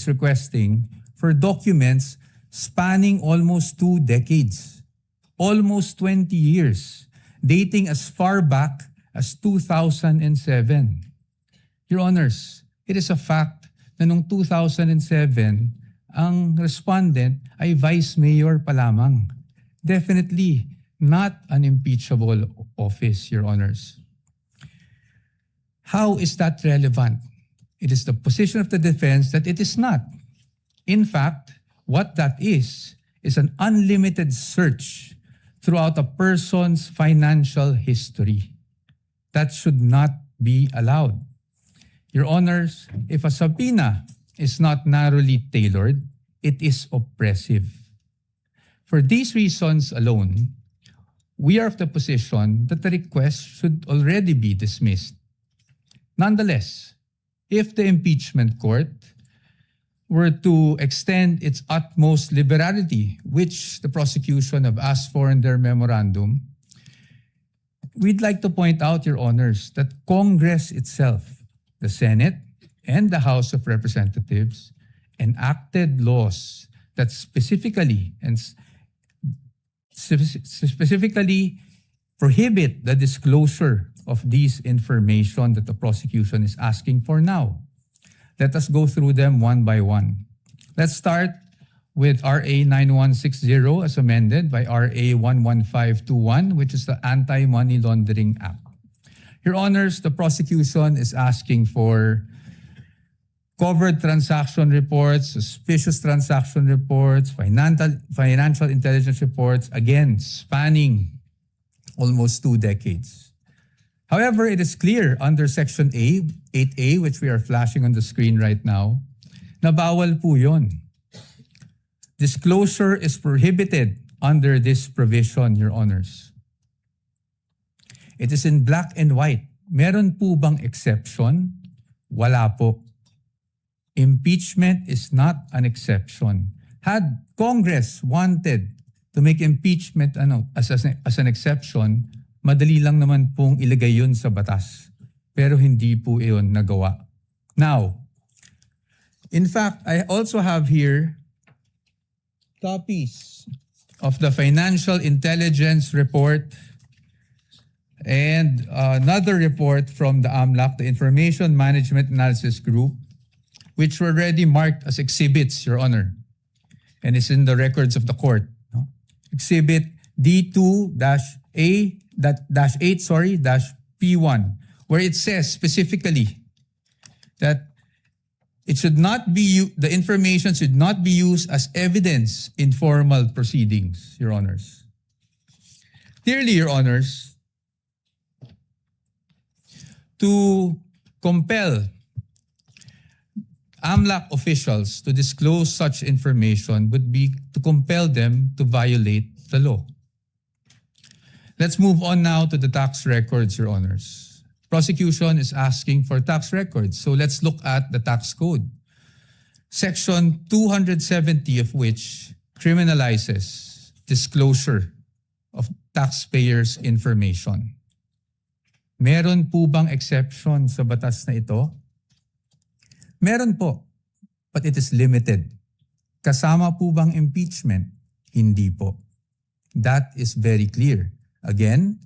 requesting for documents spanning almost 2 decades, almost 20 years, dating as far back as 2007. Your Honors, it is a fact na noong 2007, ang respondent ay vice mayor pa lamang. Definitely not an impeachable office, Your Honors. How is that relevant? It is the position of the defense that it is not. In fact, what that is an unlimited search throughout a person's financial history. That should not be allowed. Your Honors, if a subpoena is not narrowly tailored, it is oppressive. For these reasons alone, we are of the position that the request should already be dismissed. Nonetheless, if the impeachment court were to extend its utmost liberality, which the prosecution have asked for in their memorandum, we'd like to point out, Your Honors, that Congress itself, the Senate and the House of Representatives, enacted laws that specifically prohibit the disclosure of these information that the prosecution is asking for now. Let us go through them one by one. Let's start with RA 9160 as amended by RA 11521, which is the Anti-Money Laundering Act. Your Honors, the prosecution is asking for covered transaction reports, suspicious transaction reports, financial intelligence reports, again, spanning almost 2 decades. However, it is clear under Section 8A, which we are flashing on the screen right now, na bawal po yun. Disclosure is prohibited under this provision, Your Honors. It is in black and white. Meron po bang exception? Wala po. Impeachment is not an exception. Had Congress wanted to make impeachment as an exception, madali lang naman pong ilagay yun sa batas. Pero hindi po iyon nagawa. Now, in fact, I also have here copies of the Financial Intelligence Report and another report from the AMLAC, the Information Management Analysis Group, which were already marked as exhibits, Your Honor, and it's in the records of the court. No? Exhibit D2-8-P1, where it says specifically that it should not be the information should not be used as evidence in formal proceedings, Your Honors. Clearly, Your Honors, to compel AMLAC officials to disclose such information would be to compel them to violate the law. Let's move on now to the tax records, Your Honors. Prosecution is asking for tax records, so let's look at the tax code. Section 270 of which criminalizes disclosure of taxpayers' information. Meron po bang exception sa batas na ito? Meron po, but it is limited. Kasama po bang impeachment? Hindi po. That is very clear. Again,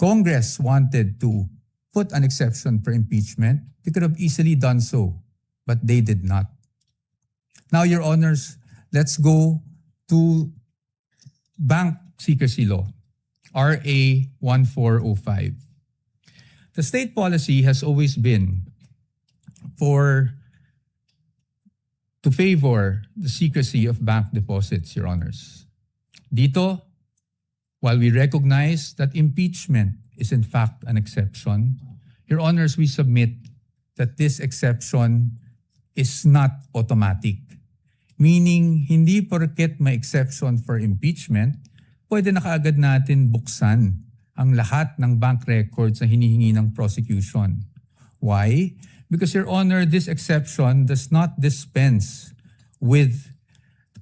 Congress wanted to put an exception for impeachment. They could have easily done so, but they did not. Now, Your Honors, let's go to bank secrecy law, RA 1405. The state policy has always been to favor the secrecy of bank deposits, Your Honors. Dito, while we recognize that impeachment is in fact an exception, Your Honors, we submit that this exception is not automatic. Meaning, hindi porket may exception for impeachment, pwede na kaagad natin buksan ang lahat ng bank records na hinihingi ng prosecution. Why? Because, Your Honor, this exception does not dispense with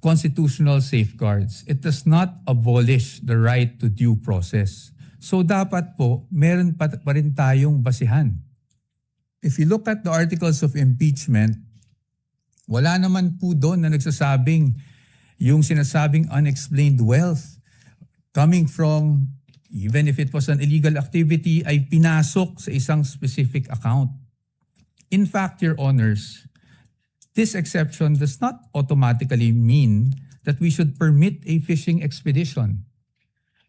constitutional safeguards. It does not abolish the right to due process. So dapat po, meron pa rin tayong basihan. If you look at the articles of impeachment, wala naman po doon na nagsasabing yung sinasabing unexplained wealth coming from, even if it was an illegal activity, ay pinasok sa isang specific account. In fact, Your Honors, this exception does not automatically mean that we should permit a fishing expedition.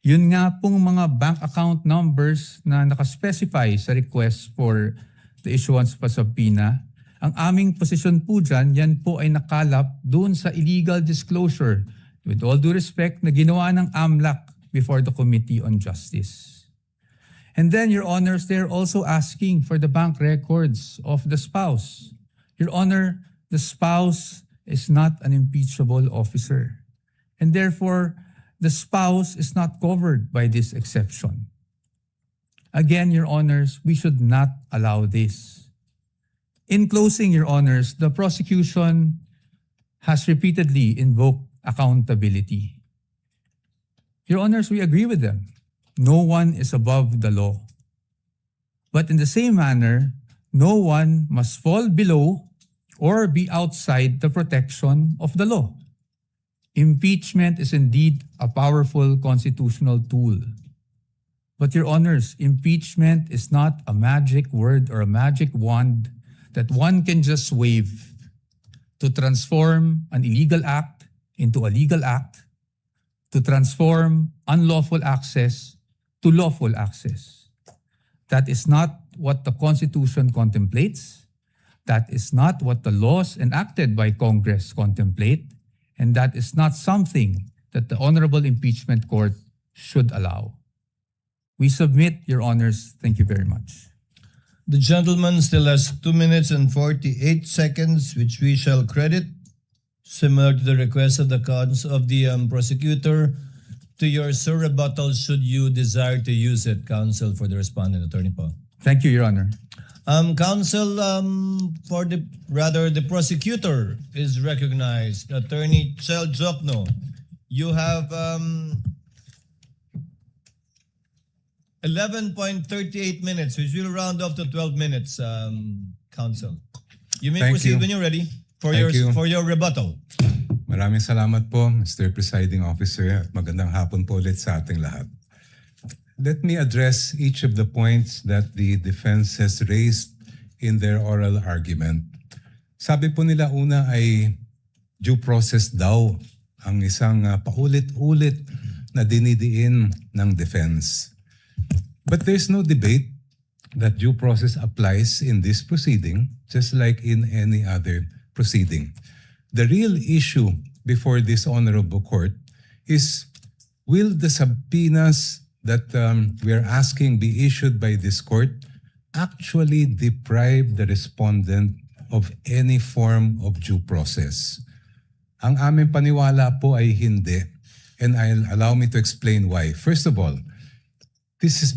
Yun nga pong mga bank account numbers na nakaspecify sa request for the issuance of a subpoena, ang aming posisyon po dyan, yan po ay nakalap doon sa illegal disclosure, with all due respect, na ginawa ng AMLAC before the Committee on Justice. And then, Your Honors, they're also asking for the bank records of the spouse. Your Honor, the spouse is not an impeachable officer. And therefore, the spouse is not covered by this exception. Again, Your Honors, we should not allow this. In closing, Your Honors, the prosecution has repeatedly invoked accountability. Your Honors, we agree with them. no one is above the law. But in the same manner, no one must fall below or be outside the protection of the law. Impeachment is indeed a powerful constitutional tool. But Your Honors, impeachment is not a magic word or a magic wand that one can just wave to transform an illegal act into a legal act, to transform unlawful access to lawful access. That is not what the Constitution contemplates. That is not what the laws enacted by Congress contemplate. And that is not something that the Honorable Impeachment Court should allow. We submit, Your Honors. Thank you very much. The gentleman still has 2 minutes and 48 seconds, which we shall credit, similar to the request of the prosecutor, to your rebuttal should you desire to use it, counsel for the respondent, Attorney Paul. Thank you, Your Honor. Counsel for the prosecutor is recognized. Attorney Chel Jokno, you have 11.38 minutes, which will round off to 12 minutes, counsel. You may Thank proceed you. when you're ready for Thank you. for your rebuttal. Maraming salamat po, Mr. Presiding Officer, at magandang hapon po ulit sa ating lahat. Let me address each of the points that the defense has raised in their oral argument. Sabi po nila una ay due process daw ang isang paulit-ulit na dinidiin ng defense. But there's no debate that due process applies in this proceeding, just like in any other proceeding. The real issue before this honorable court is, will the subpoenas that we are asking be issued by this court actually deprive the respondent of any form of due process? Ang aming paniwala po ay hindi. And allow me to explain why. First of all,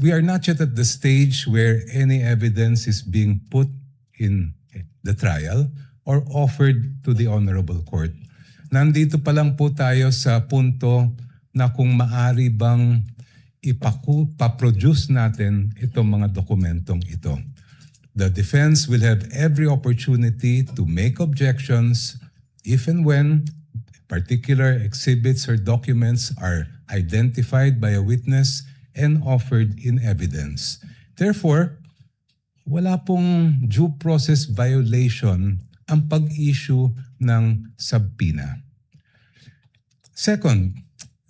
we are not yet at the stage where any evidence is being put in the trial or offered to the honorable court. Nandito pa lang po tayo sa punto na kung maari bang ipaproduce natin itong mga dokumentong ito. The defense will have every opportunity to make objections if and when particular exhibits or documents are identified by a witness and offered in evidence. Therefore, wala pong due process violation ang pag-issue ng subpoena. Second,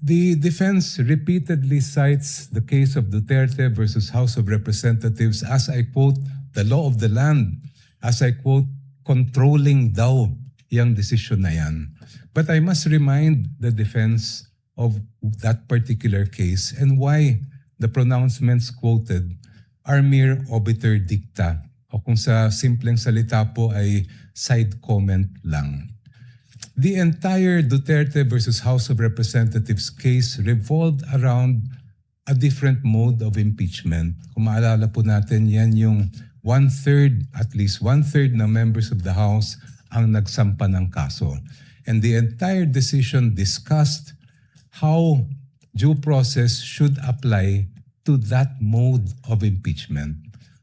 the defense repeatedly cites the case of Duterte versus House of Representatives as, I quote, the law of the land, as I quote, controlling daw yung desisyon na yan. But I must remind the defense of that particular case and why the pronouncements quoted are mere obiter dicta, o kung sa simpleng salita po ay side comment lang. The entire Duterte versus House of Representatives case revolved around a different mode of impeachment. Kung maalala po natin, yan yung at least one-third na members of the House ang nagsampa ng kaso. And the entire decision discussed how due process should apply to that mode of impeachment.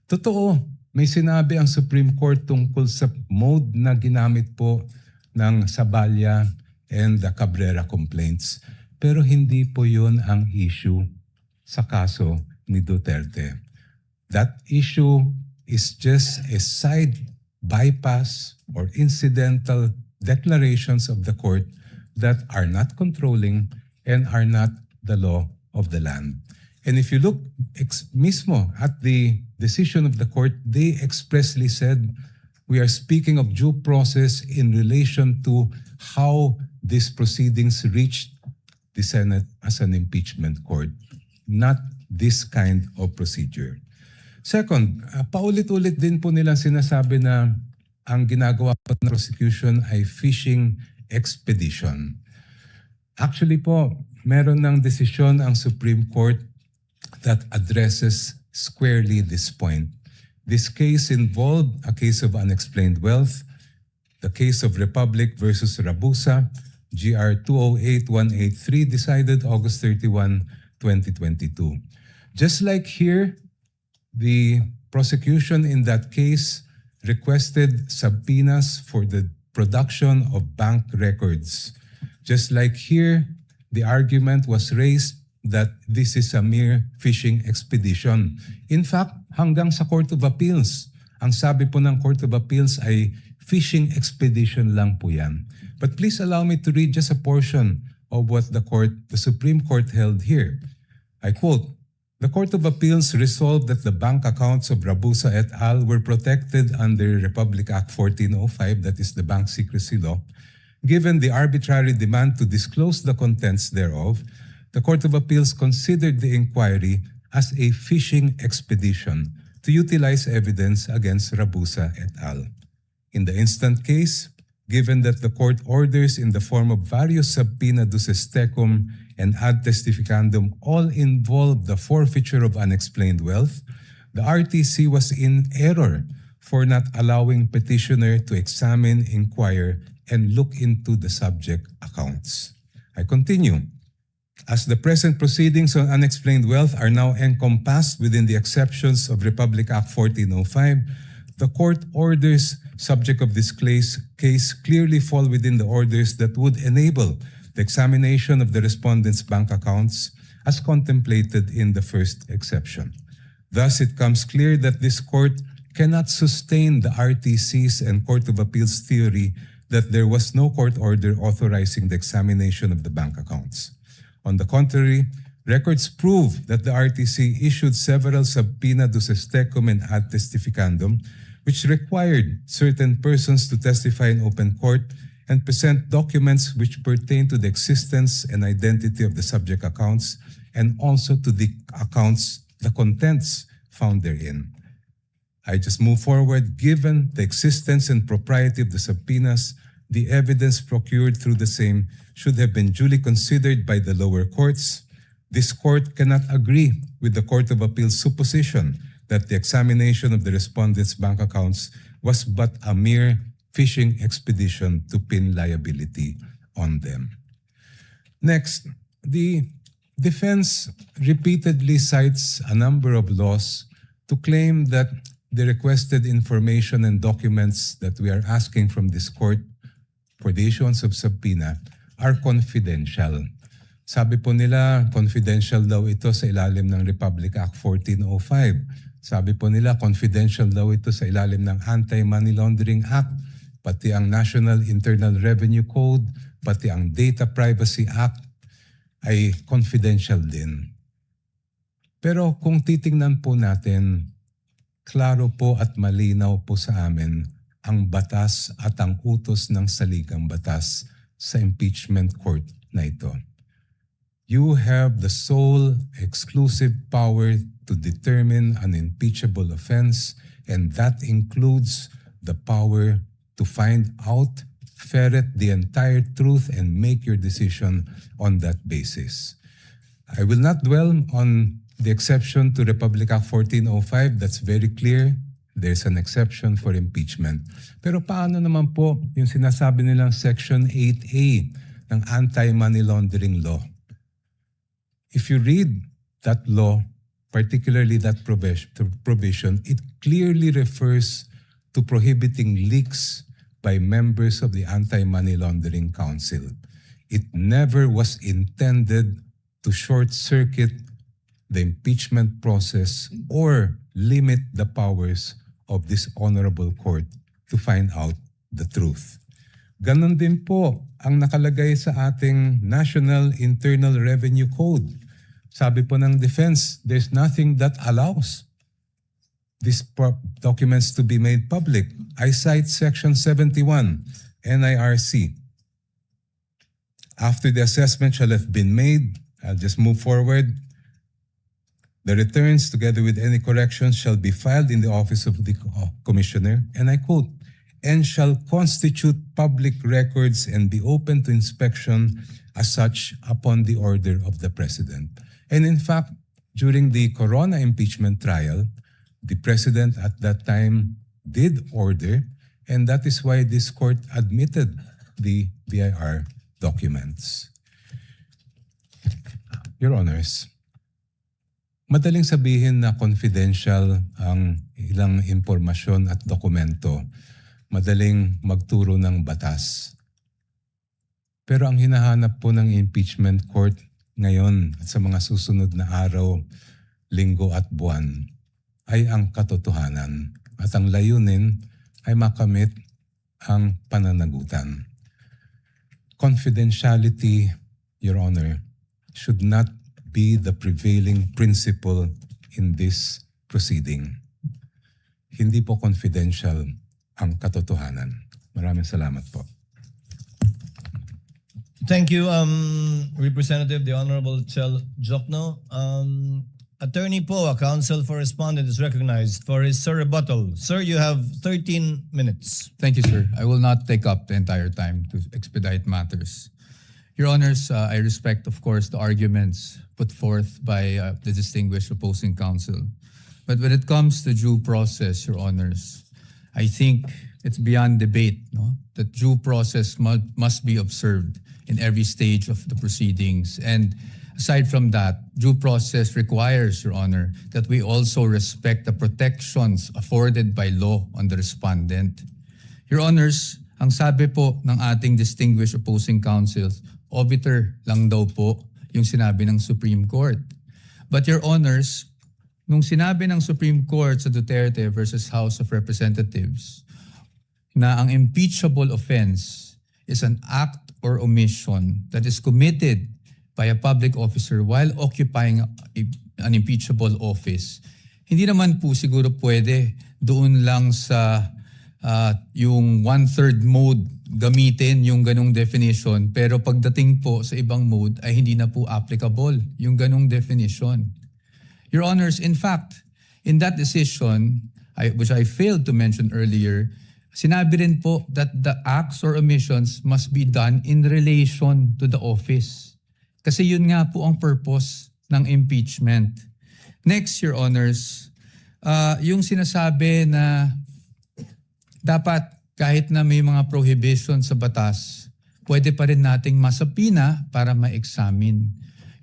Totoo, may sinabi ang Supreme Court tungkol sa mode na ginamit po ng Saballa and the Cabrera complaints. Pero hindi po yun ang issue sa kaso ni Duterte. That issue is just a side bypass or incidental declarations of the court that are not controlling and are not the law of the land. And if you look mismo at the decision of the court, they expressly said, we are speaking of due process in relation to how these proceedings reached the Senate as an impeachment court, not this kind of procedure. Second, paulit-ulit din po nilang sinasabi na ang ginagawa po ng prosecution ay fishing expedition. Actually po, meron ng desisyon ang Supreme Court that addresses squarely this point. This case involved a case of unexplained wealth, the case of Republic versus Rabusa, GR 208183, decided August 31, 2022. Just like here, the prosecution in that case requested subpoenas for the production of bank records. Just like here, the argument was raised that this is a mere fishing expedition. In fact, hanggang sa Court of Appeals, ang sabi po ng Court of Appeals ay fishing expedition lang po yan. But please allow me to read just a portion of what the Supreme Court held here. I quote, "The Court of Appeals resolved that the bank accounts of Rabusa et al. Were protected under Republic Act 1405, that is the Bank Secrecy Law. Given the arbitrary demand to disclose the contents thereof, the Court of Appeals considered the inquiry as a fishing expedition to utilize evidence against Rabusa et al. In the instant case, given that the court orders in the form of various subpoena duces tecum and ad testificandum all involve the forfeiture of unexplained wealth, the RTC was in error for not allowing petitioner to examine, inquire, and look into the subject accounts." I continue. "As the present proceedings on unexplained wealth are now encompassed within the exceptions of Republic Act 1405, the court orders subject of this case clearly fall within the orders that would enable the examination of the respondent's bank accounts as contemplated in the first exception. Thus, it comes clear that this court cannot sustain the RTC's and Court of Appeals theory that there was no court order authorizing the examination of the bank accounts. On the contrary, records prove that the RTC issued several subpoena duces tecum and ad testificandum, which required certain persons to testify in open court and present documents which pertain to the existence and identity of the subject accounts and also to the accounts, the contents found therein. I just move forward. Given the existence and propriety of the subpoenas, the evidence procured through the same should have been duly considered by the lower courts. This court cannot agree with the Court of Appeals' supposition that the examination of the respondents' bank accounts was but a mere fishing expedition to pin liability on them. Next, the defense repeatedly cites a number of laws to claim that the requested information and documents that we are asking from this court for the issuance of subpoena are confidential. Sabi po nila, confidential daw ito sa ilalim ng Republic Act 1405. Sabi po nila, confidential daw ito sa ilalim ng Anti-Money Laundering Act, pati ang National Internal Revenue Code, pati ang Data Privacy Act ay confidential din. Pero kung titingnan po natin, klaro po at malinaw po sa amin ang batas at ang utos ng saligang batas sa impeachment court na ito. You have the sole exclusive power to determine an impeachable offense, and that includes the power to find out, ferret the entire truth, and make your decision on that basis. I will not dwell on the exception to Republic Act 1405. That's very clear. There's an exception for impeachment. Pero paano naman po yung sinasabi nilang Section 8A ng Anti-Money Laundering Law? If you read that law, particularly that provision, it clearly refers to prohibiting leaks by members of the Anti-Money Laundering Council. It never was intended to short-circuit the impeachment process or limit the powers of this honorable court to find out the truth. Ganon din po ang nakalagay sa ating National Internal Revenue Code. Sabi po ng defense, there's nothing that allows these documents to be made public. I cite Section 71, NIRC. After the assessment shall have been made, I'll just move forward. The returns, together with any corrections, shall be filed in the office of the commissioner, and I quote, and shall constitute public records and be open to inspection as such upon the order of the President. And in fact, during the Corona impeachment trial, the President at that time did order, and that is why this court admitted the BIR documents. Your Honors, Madaling sabihin na confidential ang ilang impormasyon at dokumento. Madaling magturo ng batas. Pero ang hinahanap po ng impeachment court ngayon at sa mga susunod na araw, linggo at buwan ay ang katotohanan. At ang layunin ay makamit ang pananagutan. Confidentiality, Your Honor, should not be the prevailing principle in this proceeding. Hindi po confidential ang katotohanan. Maraming salamat po. Thank you, Representative, the Honorable Chel Jokno. Attorney Poa, counsel for respondent, is recognized for his rebuttal. Sir, you have 13 minutes. Thank you, sir. I will not take up the entire time to expedite matters. Your Honors, I respect, of course, the arguments put forth by the distinguished opposing counsel. But when it comes to due process, Your Honors, I think it's beyond debate, no, that due process must be observed in every stage of the proceedings. And aside from that, due process requires, Your Honor, that we also respect the protections afforded by law on the respondent. Your Honors, ang sabi po ng ating distinguished opposing counsels, obiter lang daw po yung sinabi ng Supreme Court. But Your Honors, nung sinabi ng Supreme Court sa Duterte versus House of Representatives na ang impeachable offense is an act or omission that is committed by a public officer while occupying an impeachable office, hindi naman po siguro pwede doon lang sa yung one-third mode gamitin yung ganong definition, pero pagdating po sa ibang mode ay hindi na po applicable yung ganong definition. Your Honors, in fact, in that decision, which I failed to mention earlier, sinabi rin po that the acts or omissions must be done in relation to the office. Kasi yun nga po ang purpose ng impeachment. Next, Your Honors, yung sinasabi na dapat kahit na may mga prohibition sa batas, pwede pa rin nating masapina para ma-examine.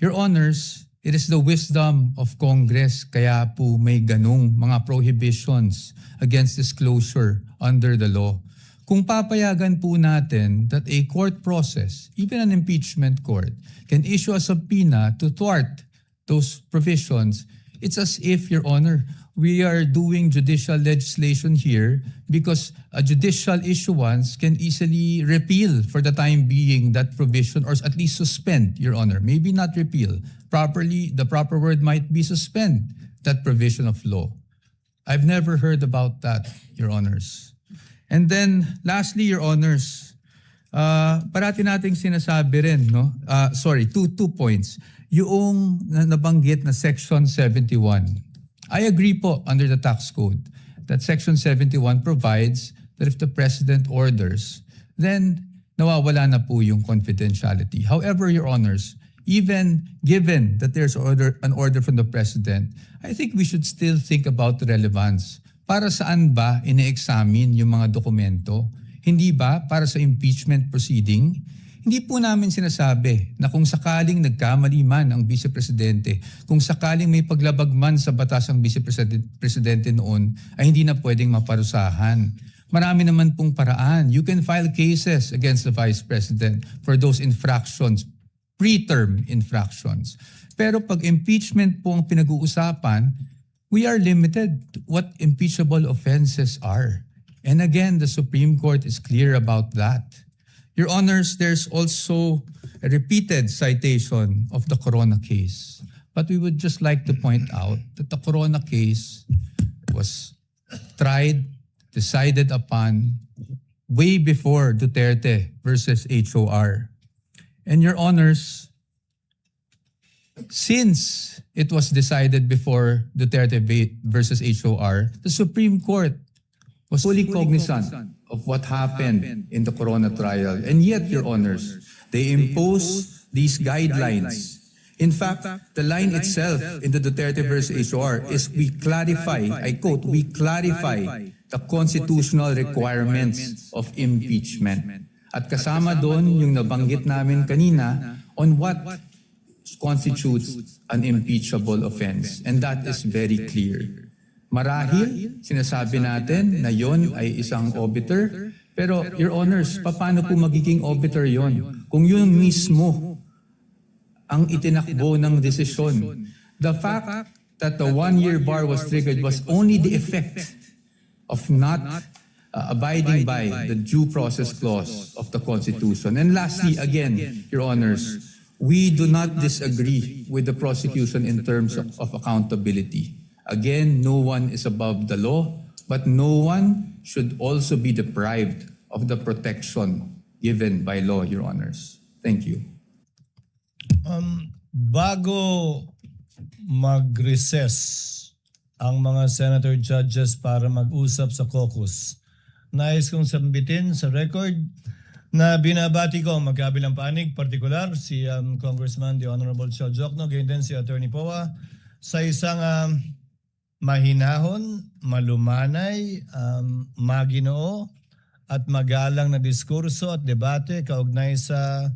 Your Honors, it is the wisdom of Congress kaya po may ganung mga prohibitions against disclosure under the law. Kung papayagan po natin that a court process, even an impeachment court, can issue a subpoena to thwart those provisions, it's as if, Your Honor, we are doing judicial legislation here because a judicial issuance can easily repeal for the time being that provision or at least suspend, Your Honor. Maybe not repeal. The proper word might be suspend that provision of law. I've never heard about that, Your Honors. And then lastly, Your Honors, parati nating sinasabi rin, no? Two points. Yung nabanggit na Section 71. I agree po under the tax code that Section 71 provides that if the President orders, then nawawala na po yung confidentiality. However, Your Honors, even given that there's an order from the President, I think we should still think about the relevance. Para saan ba ine-examine yung mga dokumento? Hindi ba para sa impeachment proceeding? Hindi po namin sinasabi na kung sakaling nagkamali man ang Vice Presidente, kung sakaling may paglabag man sa batas ang Vice Presidente noon, ay hindi na pwedeng maparusahan. Marami naman pong paraan. You can file cases against the Vice President for those infractions, preterm infractions. Pero pag impeachment po ang pinag-uusapan, we are limited to what impeachable offenses are. And again, the Supreme Court is clear about that. Your Honors, there's also a repeated citation of the Corona case. But we would just like to point out that the Corona case was tried, decided upon way before Duterte versus HOR. And Your Honors, since it was decided before Duterte versus HOR, the Supreme Court was fully cognizant of what happened in the Corona trial. And yet, Your Honors, they imposed these guidelines. In fact, the line itself in the Duterte versus HOR is we clarify, I quote, we clarify the constitutional requirements of impeachment. At kasama doon yung nabanggit namin kanina on what constitutes an impeachable offense. And that is very clear. Marahil, sinasabi natin na yon ay isang obiter, pero Your Honors, paano po magiging obiter yon? Kung yun mismo ang itinakbo ng desisyon. The fact that the one-year bar was triggered was only the effect of not abiding by the due process clause of the Constitution. And lastly, again, Your Honors, we do not disagree with the prosecution in terms of accountability. Again, no one is above the law, but no one should also be deprived of the protection given by law, Your Honors. Thank you. Bago mag-recess ang mga senator judges para mag-usap sa caucus, nais kong sambitin sa record na binabati ko ang magkabilang panig, partikular si Congressman the Honorable Chel Jokno, gayon din si Attorney Poa, sa isang mahinahon, malumanay, maginoo at magalang na diskurso at debate kaugnay sa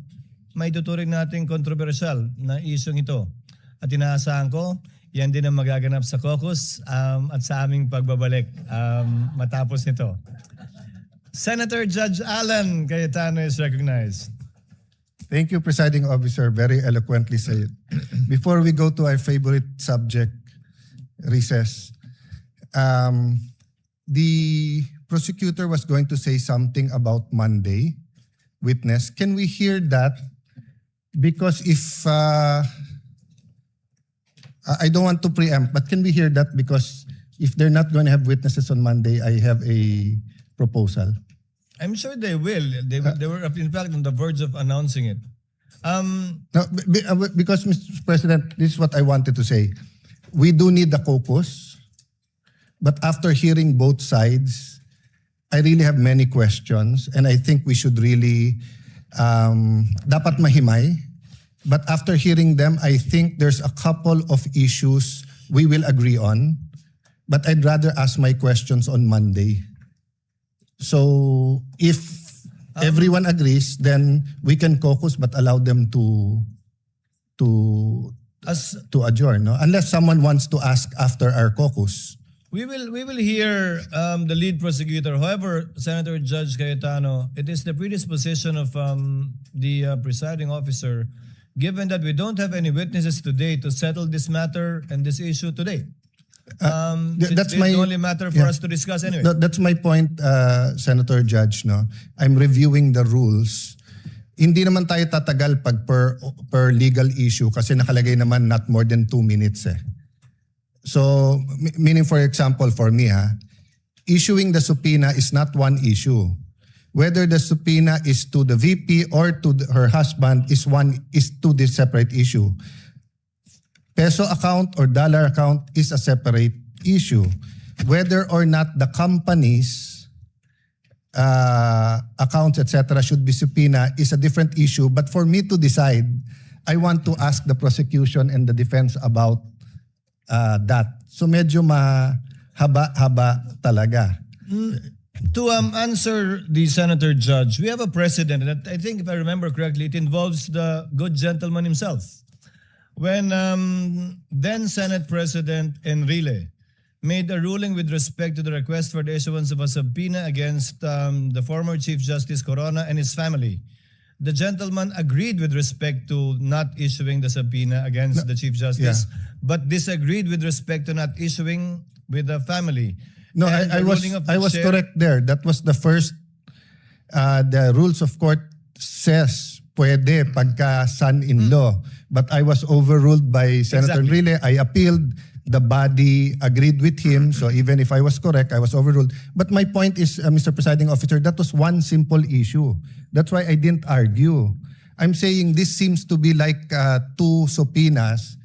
may tuturing nating kontrobersyal na isyong ito. At inaasahan ko, yan din ang magaganap sa caucus at sa aming pagbabalik matapos nito. Senator Judge Alan Cayetano is recognized. Thank you, Presiding Officer. Very eloquently said. Before we go to our favorite subject, recess, the prosecutor was going to say something about Monday witness. Can we hear that? Because if, I don't want to preempt, but can we hear that? Because if they're not going to have witnesses on Monday, I have a proposal. I'm sure they will. They were in fact on the verge of announcing it. No, because, Mr. President, this is what I wanted to say. We do need the caucus, but after hearing both sides, I really have many questions, and I think we should really dapat mahimay. But after hearing them, I think there's a couple of issues we will agree on, but I'd rather ask my questions on Monday. So if everyone agrees, then we can caucus but allow them to adjourn, no? Unless someone wants to ask after our caucus. We will hear the lead prosecutor. However, Senator Judge Cayetano, it is the predisposition of the presiding officer, given that we don't have any witnesses today to settle this matter and this issue today. That's the only matter for us to discuss anyway. That's my point, Senator Judge. No, I'm reviewing the rules. Hindi naman tayo tatagal pag per legal issue kasi nakalagay naman not more than 2 minutes eh. So, meaning for example, for me, issuing the subpoena is not one issue. Whether the subpoena is to the VP or to her husband is two separate issue. Peso account or dollar account is a separate issue. Whether or not the company's accounts, etc., should be subpoena is a different issue. But for me to decide, I want to ask the prosecution and the defense about that. So medyo mahaba-haba talaga. To answer the Senator Judge, we have a precedent that I think, if I remember correctly, it involves the good gentleman himself. When then Senate President Enrile made a ruling with respect to the request for the issuance of a subpoena against the former Chief Justice Corona and his family, the gentleman agreed with respect to not issuing the subpoena against the Chief Justice, but disagreed with respect to not issuing with the family. No, I was correct there. That was the first, the rules of court says pwede pagka son-in-law. But I was overruled by Senator Enrile. I appealed. The body agreed with him. So even if I was correct, I was overruled. But my point is, Mr. Presiding Officer, that was one simple issue. That's why I didn't argue. I'm saying this seems to be like 2 subpoenas.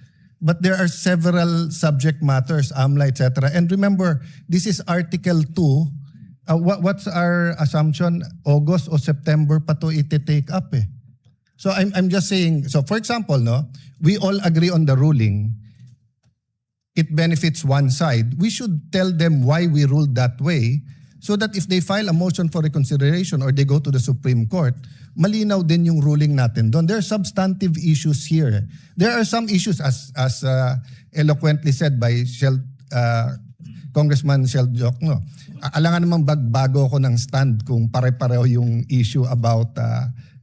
But there are several subject matters, AMLA, etc. And remember, this is Article 2. What's our assumption? August or September pa to iti-take up eh. So I'm just saying, so for example, no, we all agree on the ruling. It benefits one side. We should tell them why we ruled that way So that if they file a motion for reconsideration or they go to the Supreme Court, malinaw din yung ruling natin doon. There are substantive issues here. There are some issues as eloquently said by Congressman Shell Jokno. Alangan namang bago ako ng stand kung pare-pareho yung issue about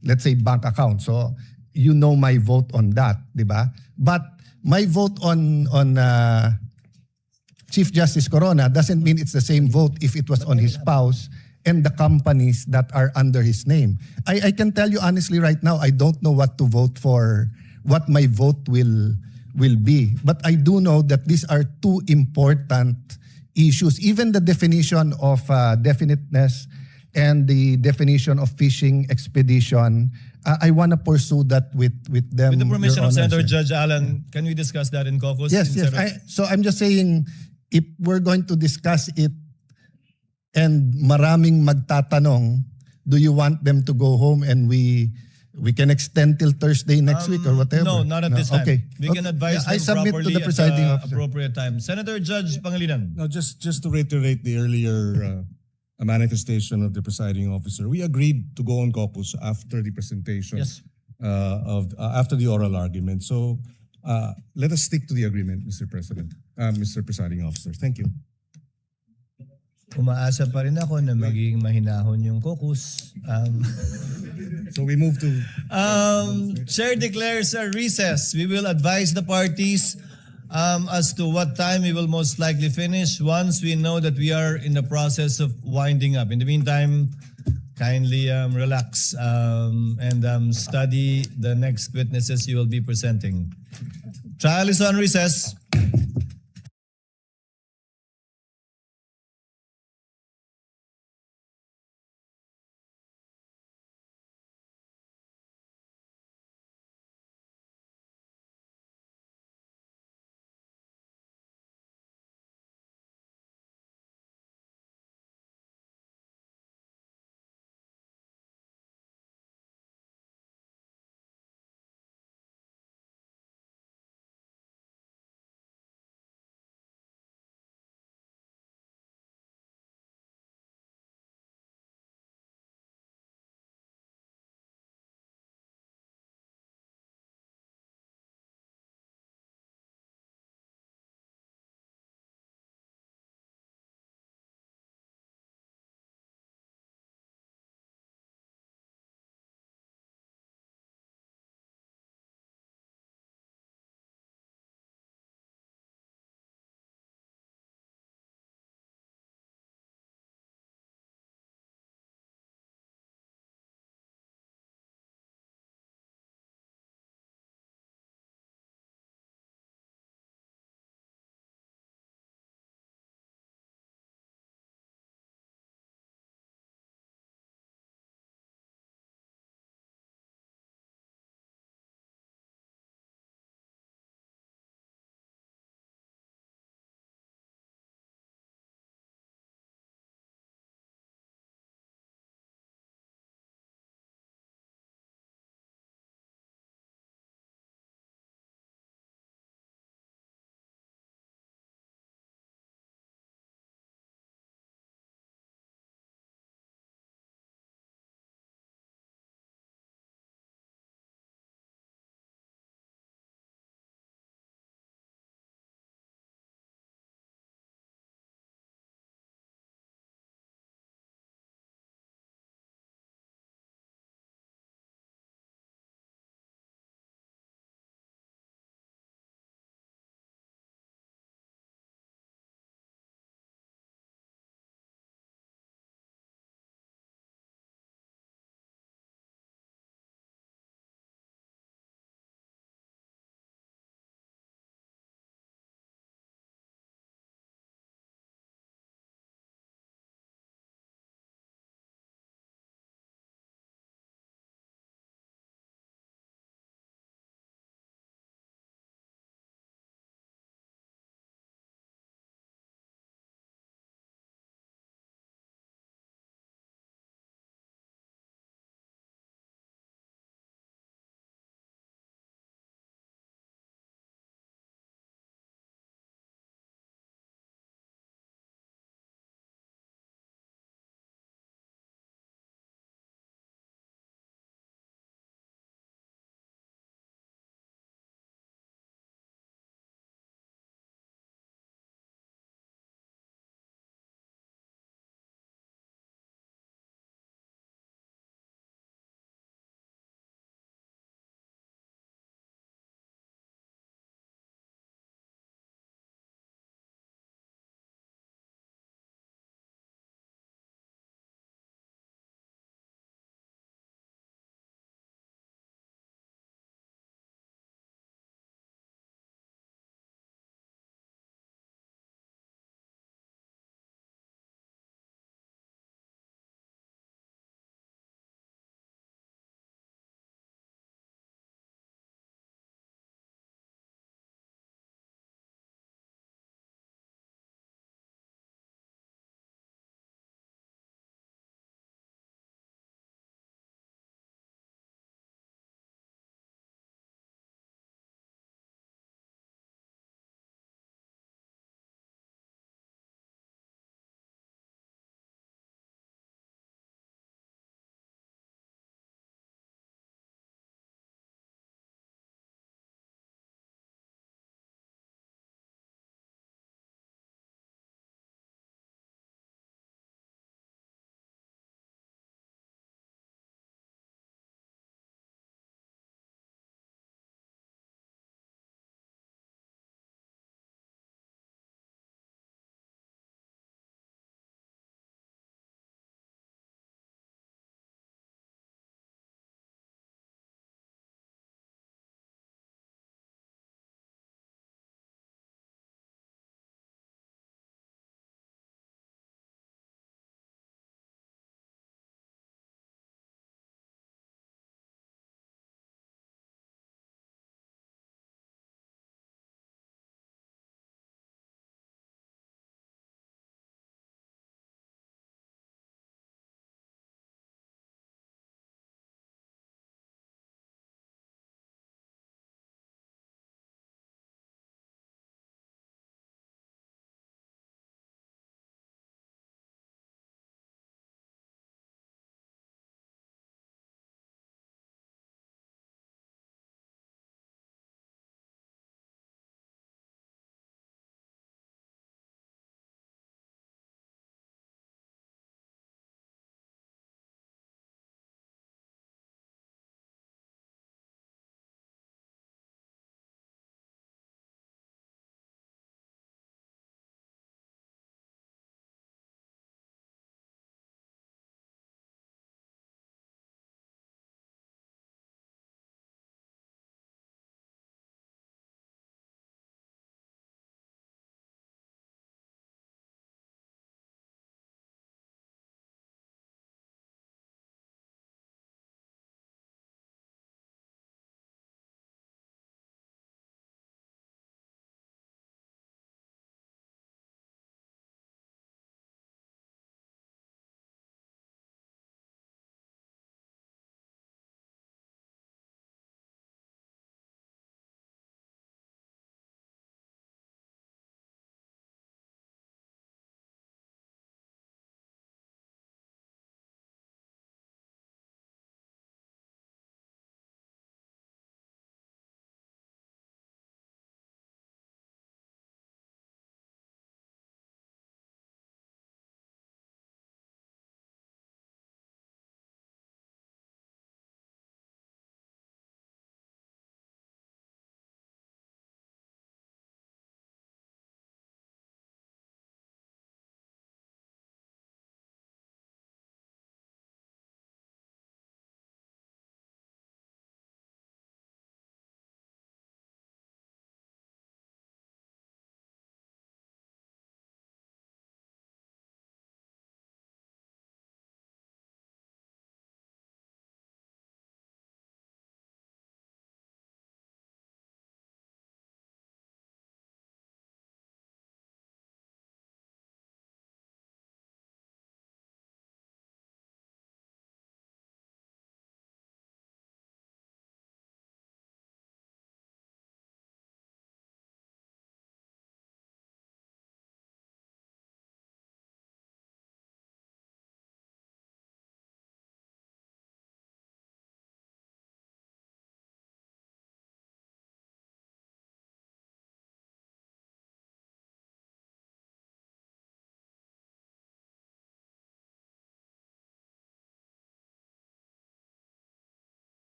let's say bank account. So you know my vote on that, di ba? But my vote on Chief Justice Corona doesn't mean it's the same vote if it was on his spouse and the companies that are under his name. I can tell you honestly right now, I don't know what to vote for, what my vote will be. But I do know that these are two important issues. Even the definition of definiteness and the definition of fishing expedition, I want to pursue that with them. With the permission Your of Honor, Senator sir. Judge Allen, can we discuss that in caucus? Yes, yes. Instead of- So I'm just saying, if we're going to discuss it and maraming magtatanong, do you want them to go home and we can extend till Thursday next week or whatever? No, not at this time. Okay. We can advise I them submit to properly the presiding at the officer. appropriate time. Senator Judge Pangilinan. Now, just to reiterate the earlier manifestation of the presiding officer, we agreed to go on caucus after the presentation Yes. after the oral argument. So let us stick to the agreement, Mr. President, Mr. Presiding Officer. Thank you. Umaasa pa rin ako na magiging mahinahon yung caucus. So we move to Chair declares a recess. We will advise the parties as to what time we will most likely finish once we know that we are in the process of winding up. In the meantime, kindly relax and study the next witnesses you will be presenting. Trial is on recess.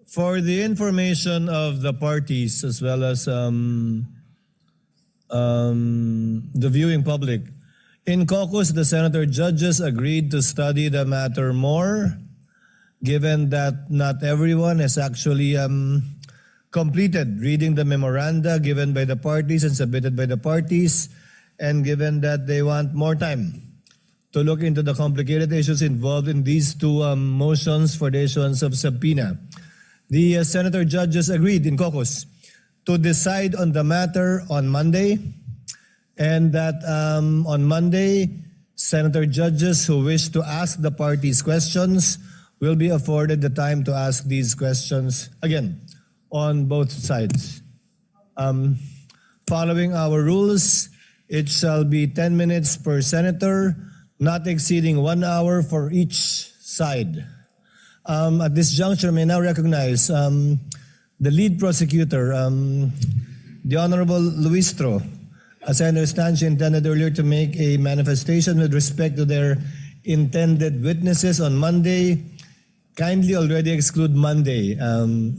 For the information of the parties as well as the viewing public, in caucus, the senator judges agreed to study the matter more, given that not everyone has actually completed reading the memoranda given by the parties and submitted by the parties, and given that they want more time to look into the complicated issues involved in these two motions for the issuance of subpoena. The senator judges agreed in caucus to decide on the matter on Monday, and that on Monday, senator judges who wish to ask the parties questions will be afforded the time to ask these questions again on both sides. Following our rules, it shall be 10 minutes per senator, not exceeding 1 hour for each side. At this juncture, may now recognize the lead prosecutor, the Honorable Luistro. As I understand, she intended earlier to make a manifestation with respect to their intended witnesses on Monday. Kindly already exclude Monday,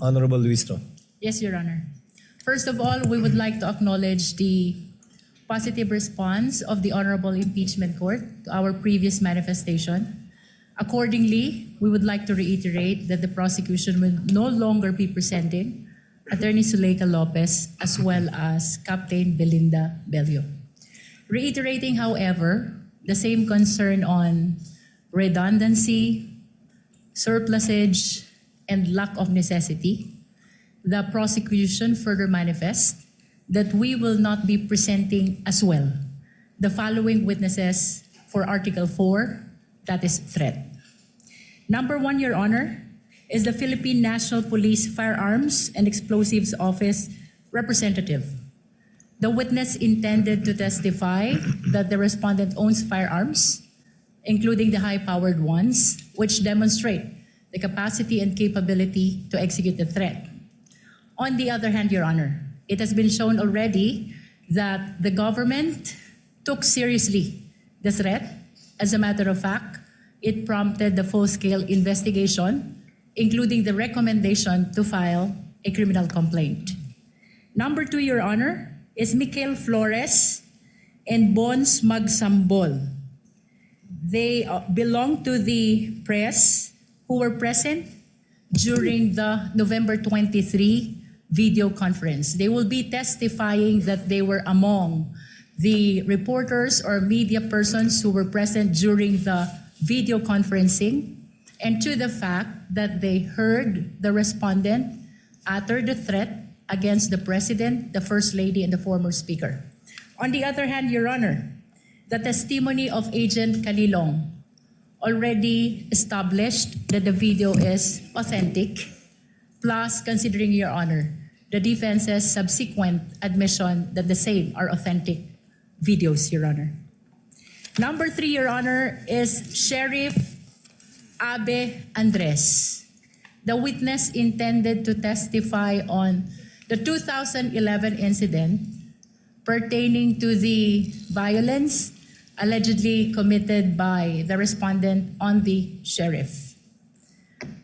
Honorable Luistro. Yes, Your Honor. First of all, we would like to acknowledge the positive response of the Honorable Impeachment Court to our previous manifestation. Accordingly, we would like to reiterate that the prosecution will no longer be presenting Attorney Zuleika Lopez as well as Captain Belinda Bello. Reiterating, however, the same concern on redundancy, surplusage, and lack of necessity, the prosecution further manifests that we will not be presenting as well the following witnesses for Article 4, that is threat. Number 1, Your Honor, is the Philippine National Police Firearms and Explosives Office representative. The witness intended to testify that the respondent owns firearms, including the high-powered ones, which demonstrate the capacity and capability to execute the threat. On the other hand, Your Honor, it has been shown already that the government took seriously the threat. As a matter of fact, it prompted the full-scale investigation, including the recommendation to file a criminal complaint. Number 2, Your Honor, is Mikel Flores and Bons Magsambol. They belong to the press who were present during the November 23 video conference. They will be testifying that they were among the reporters or media persons who were present during the video conferencing, and to the fact that they heard the respondent utter the threat against the President, the First Lady, and the former Speaker. On the other hand, Your Honor, the testimony of Agent Calilong already established that the video is authentic, plus, considering, Your Honor, the defense's subsequent admission that the same are authentic videos, Your Honor. Number 3, Your Honor, is Sheriff Abe Andres. The witness intended to testify on the 2011 incident pertaining to the violence allegedly committed by the respondent on the sheriff.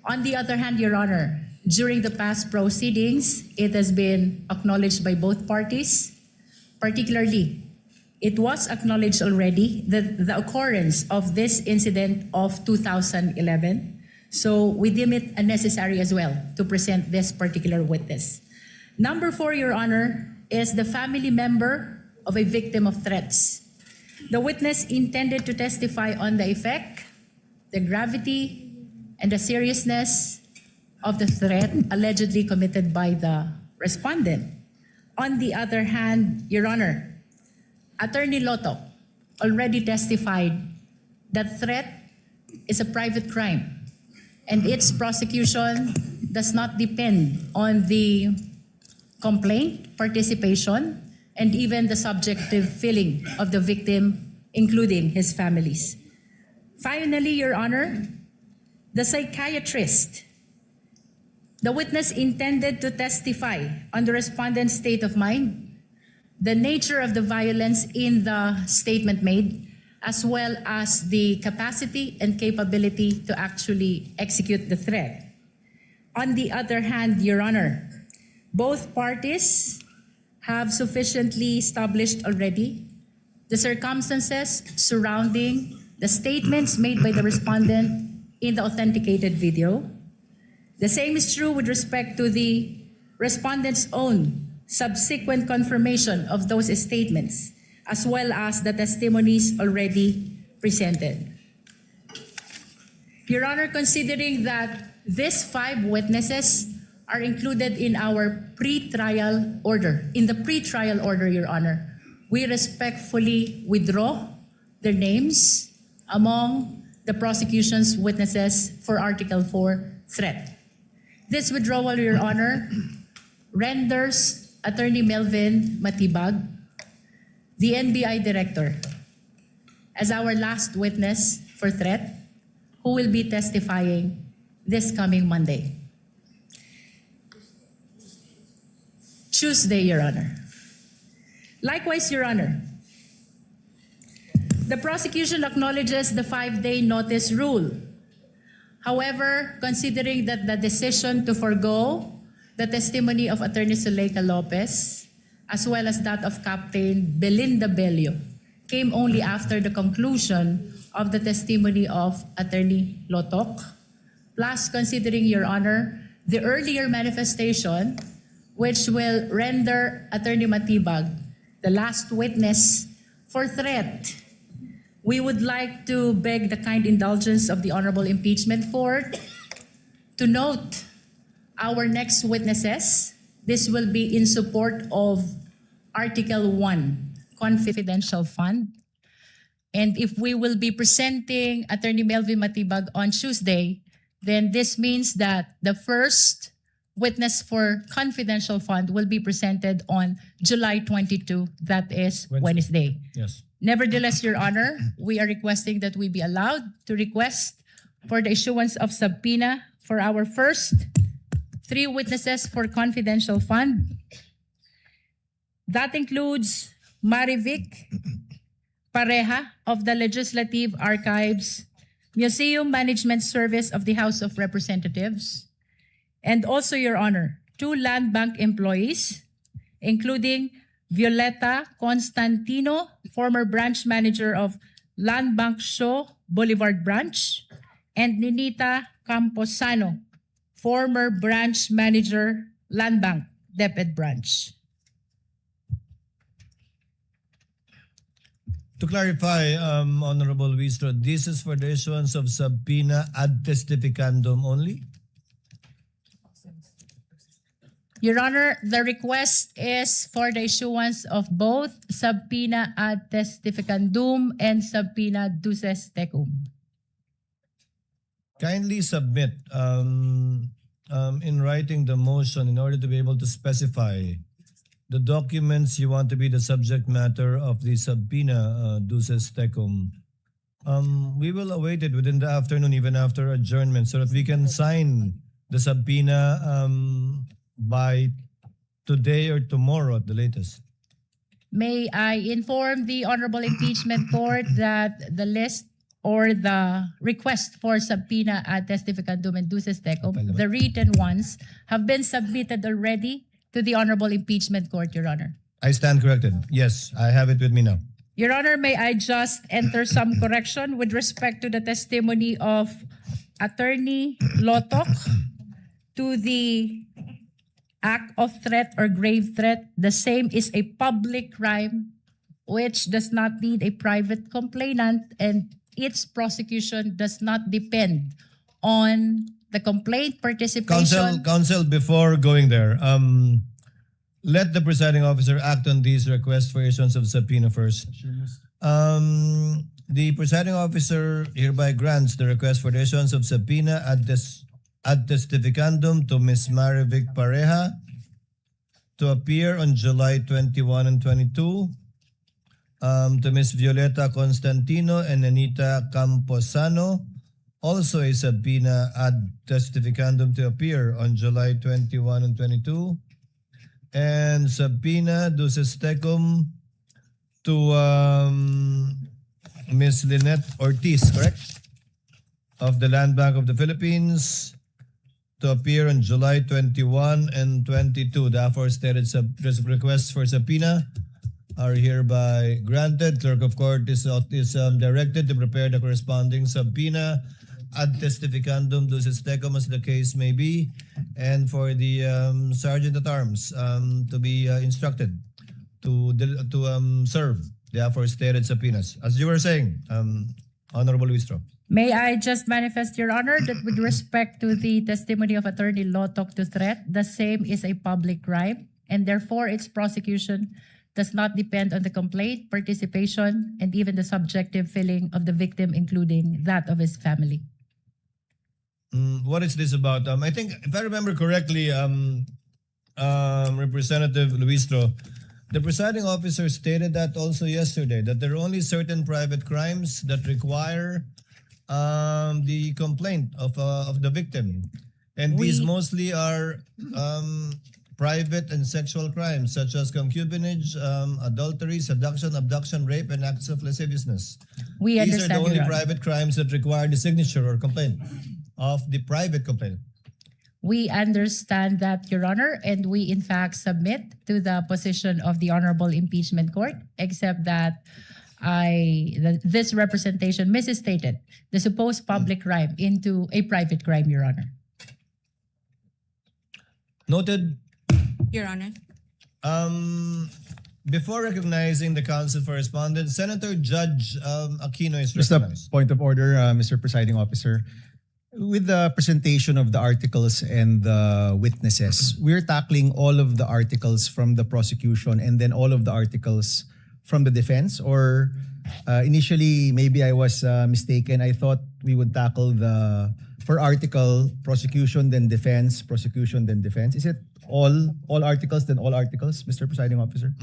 On the other hand, Your Honor, during the past proceedings, it has been acknowledged by both parties. Particularly, it was acknowledged already that the occurrence of this incident of 2011, so we deem it unnecessary as well to present this particular witness. Number 4, Your Honor, is the family member of a victim of threats. The witness intended to testify on the effect, the gravity, and the seriousness of the threat allegedly committed by the respondent. On the other hand, Your Honor, Attorney Lotto already testified that threat is a private crime and its prosecution does not depend on the complaint, participation, and even the subjective feeling of the victim, including his families. Finally, Your Honor, the psychiatrist. The witness intended to testify on the respondent's state of mind, the nature of the violence in the statement made, as well as the capacity and capability to actually execute the threat. On the other hand, Your Honor, both parties have sufficiently established already the circumstances surrounding the statements made by the respondent in the authenticated video. The same is true with respect to the respondent's own subsequent confirmation of those statements, as well as the testimonies already presented. Your Honor, considering that these 5 witnesses are included in our pre-trial order, Your Honor, we respectfully withdraw their names among the prosecution's witnesses for Article 4 threat. This withdrawal, Your Honor, renders Attorney Melvin Matibag, the NBI Director, as our last witness for threat, who will be testifying this coming Monday. Tuesday, Your Honor. Likewise, Your Honor, the prosecution acknowledges the 5-day notice rule. However, considering that the decision to forgo the testimony of Attorney Zuleika Lopez, as well as that of Captain Belinda Bello, came only after the conclusion of the testimony of Attorney Lotok, plus considering, Your Honor, the earlier manifestation, which will render Attorney Matibag the last witness for threat, we would like to beg the kind indulgence of the Honorable Impeachment Court to note our next witnesses. This will be in support of Article 1, Confidential Fund. And if we will be presenting Attorney Melvin Matibag on Tuesday, then this means that the first witness for Confidential Fund will be presented on July 22, that is Wednesday. Yes. Nevertheless, Your Honor, we are requesting that we be allowed to request for the issuance of subpoena for our first 3 witnesses for Confidential Fund. That includes Marivic Pareja of the Legislative Archives Museum Management Service of the House of Representatives, and also, Your Honor, 2 land bank employees, including Violeta Constantino, former branch manager of Land Bank Show Boulevard Branch, and Ninita Camposano, former branch manager, Land Bank, DepEd Branch. To clarify, Honorable Wistro, this is for the issuance of subpoena ad testificandum only? Your Honor, the request is for the issuance of both subpoena ad testificandum and subpoena duces tecum. Kindly submit in writing the motion in order to be able to specify the documents you want to be the subject matter of the subpoena duces tecum. We will await it within the afternoon, even after adjournment, so that we can sign the subpoena by today or tomorrow at the latest. May I inform the Honorable Impeachment Court that the list or the request for subpoena ad testificandum and duces tecum, the written ones, have been submitted already to the Honorable Impeachment Court, Your Honor. I stand corrected. Yes, I have it with me now. Your Honor, may I just enter some correction with respect to the testimony of Attorney Lotok to the act of threat or grave threat. The same is a public crime which does not need a private complainant, and its prosecution does not depend on the complaint participation. Counsel, before going there, let the presiding officer act on these requests for issuance of subpoena first. The presiding officer hereby grants the request for the issuance of subpoena ad testificandum to Ms. Marivic Pareja to appear on July 21 and 22, to Ms. Violeta Constantino and Anita Camposano, also a subpoena ad testificandum to appear on July 21 and 22, and subpoena duces tecum to Ms. Lynette Ortiz, correct? Of the Land Bank of the Philippines, to appear on July 21 and 22. The aforestated requests for subpoena are hereby granted. Clerk of Court is directed to prepare the corresponding subpoena ad testificandum ducis tecum as the case may be, and for the Sergeant at Arms to be instructed to serve the aforestated subpoenas. As you were saying, Honorable Luistro. May I just manifest, Your Honor, that with respect to the testimony of Attorney Lotok Duterte, the same is a public crime, and therefore its prosecution does not depend on the complaint, participation, and even the subjective feeling of the victim, including that of his family. What is this about? I think, if I remember correctly, Representative Luistro, the presiding officer stated that also yesterday, that there are only certain private crimes that require the complaint of the victim. And these mostly are private and sexual crimes such as concubinage, adultery, seduction, abduction, rape, and acts of lasciviousness. We These are understand, the only Your Honor. private crimes that require the signature or complaint of the private complainant. We understand that, Your Honor, and we in fact submit to the position of the Honorable Impeachment Court, except that this representation misstated the supposed public crime into a private crime, Your Honor. Noted. Your Honor. Before recognizing the counsel for respondent, Senator Judge Aquino is Just a recognized. point of order, Mr. Presiding Officer. With the presentation of the articles and the witnesses, we're tackling all of the articles from the prosecution and then all of the articles from the defense, or initially maybe I was mistaken. I thought we would tackle the per article prosecution then defense, prosecution then defense. Is it all articles then all articles, Mr. Presiding Officer?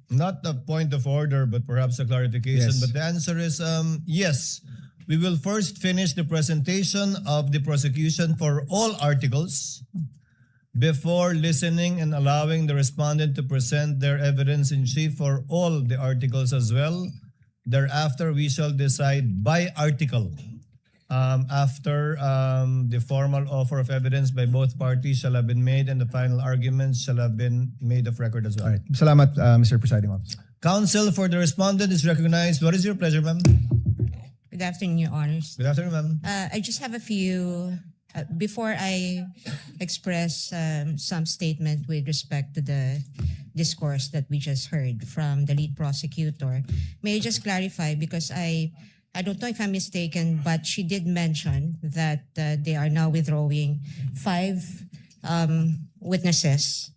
Not a point of order, but perhaps a clarification. Yes. But the answer is yes. We will first finish the presentation of the prosecution for all articles before listening and allowing the respondent to present their evidence in chief for all the articles as well. Thereafter, we shall decide by article. After the formal offer of evidence by both parties shall have been made and the final arguments shall have been made of record as well. All right. Salamat, Mr. Presiding Officer. Counsel for the respondent is recognized. What is your pleasure, ma'am? Good afternoon, Your Honors. Good afternoon, ma'am. I just have a few, before I express some statement with respect to the discourse that we just heard from the lead prosecutor, may I just clarify, because I don't know if I'm mistaken, but she did mention that they are now withdrawing 5 witnesses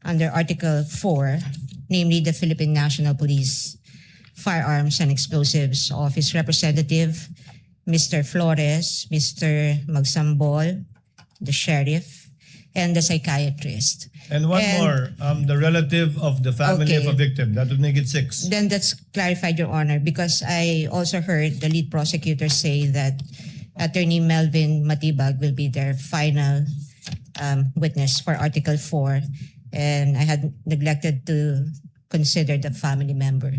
under Article 4, namely the Philippine National Police Firearms and Explosives Office Representative, Mr. Flores, Mr. Magsambol, the sheriff, and the psychiatrist. And one more, the relative of the family of a victim. That would make it 6. Then that's clarified, Your Honor, because I also heard the lead prosecutor say that Attorney Melvin Matibag will be their final witness for Article 4, and I had neglected to consider the family member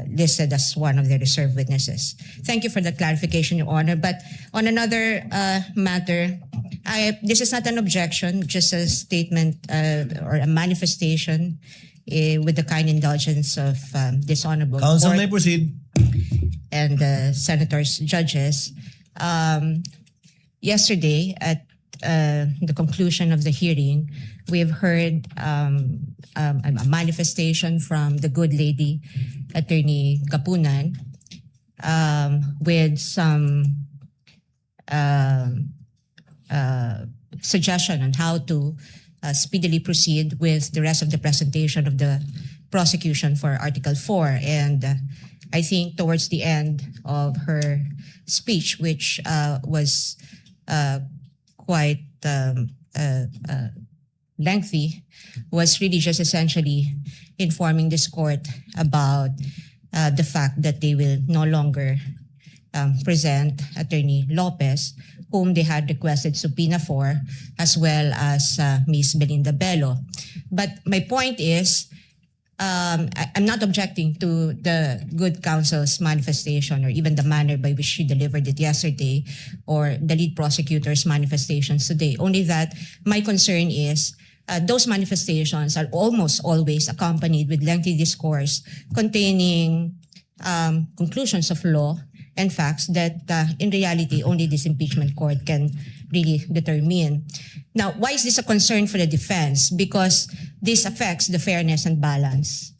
listed as one of the reserve witnesses. Thank you for the clarification, Your Honor. But on another matter, this is not an objection, just a statement or a manifestation with the kind indulgence of this honorable Counsel court may proceed. and the senators, judges. Yesterday, at the conclusion of the hearing, we have heard a manifestation from the good lady, Attorney Kapunan, with some suggestion on how to speedily proceed with the rest of the presentation of the prosecution for Article 4. And I think towards the end of her speech, which was quite lengthy, was really just essentially informing this court about the fact that they will no longer present Attorney Lopez, whom they had requested subpoena for, as well as Ms. Belinda Bello. But my point is, I'm not objecting to the good counsel's manifestation or even the manner by which she delivered it yesterday or the lead prosecutor's manifestations today. Only that my concern is those manifestations are almost always accompanied with lengthy discourse containing conclusions of law and facts that in reality only this impeachment court can really determine. Now, why is this a concern for the defense? Because this affects the fairness and balance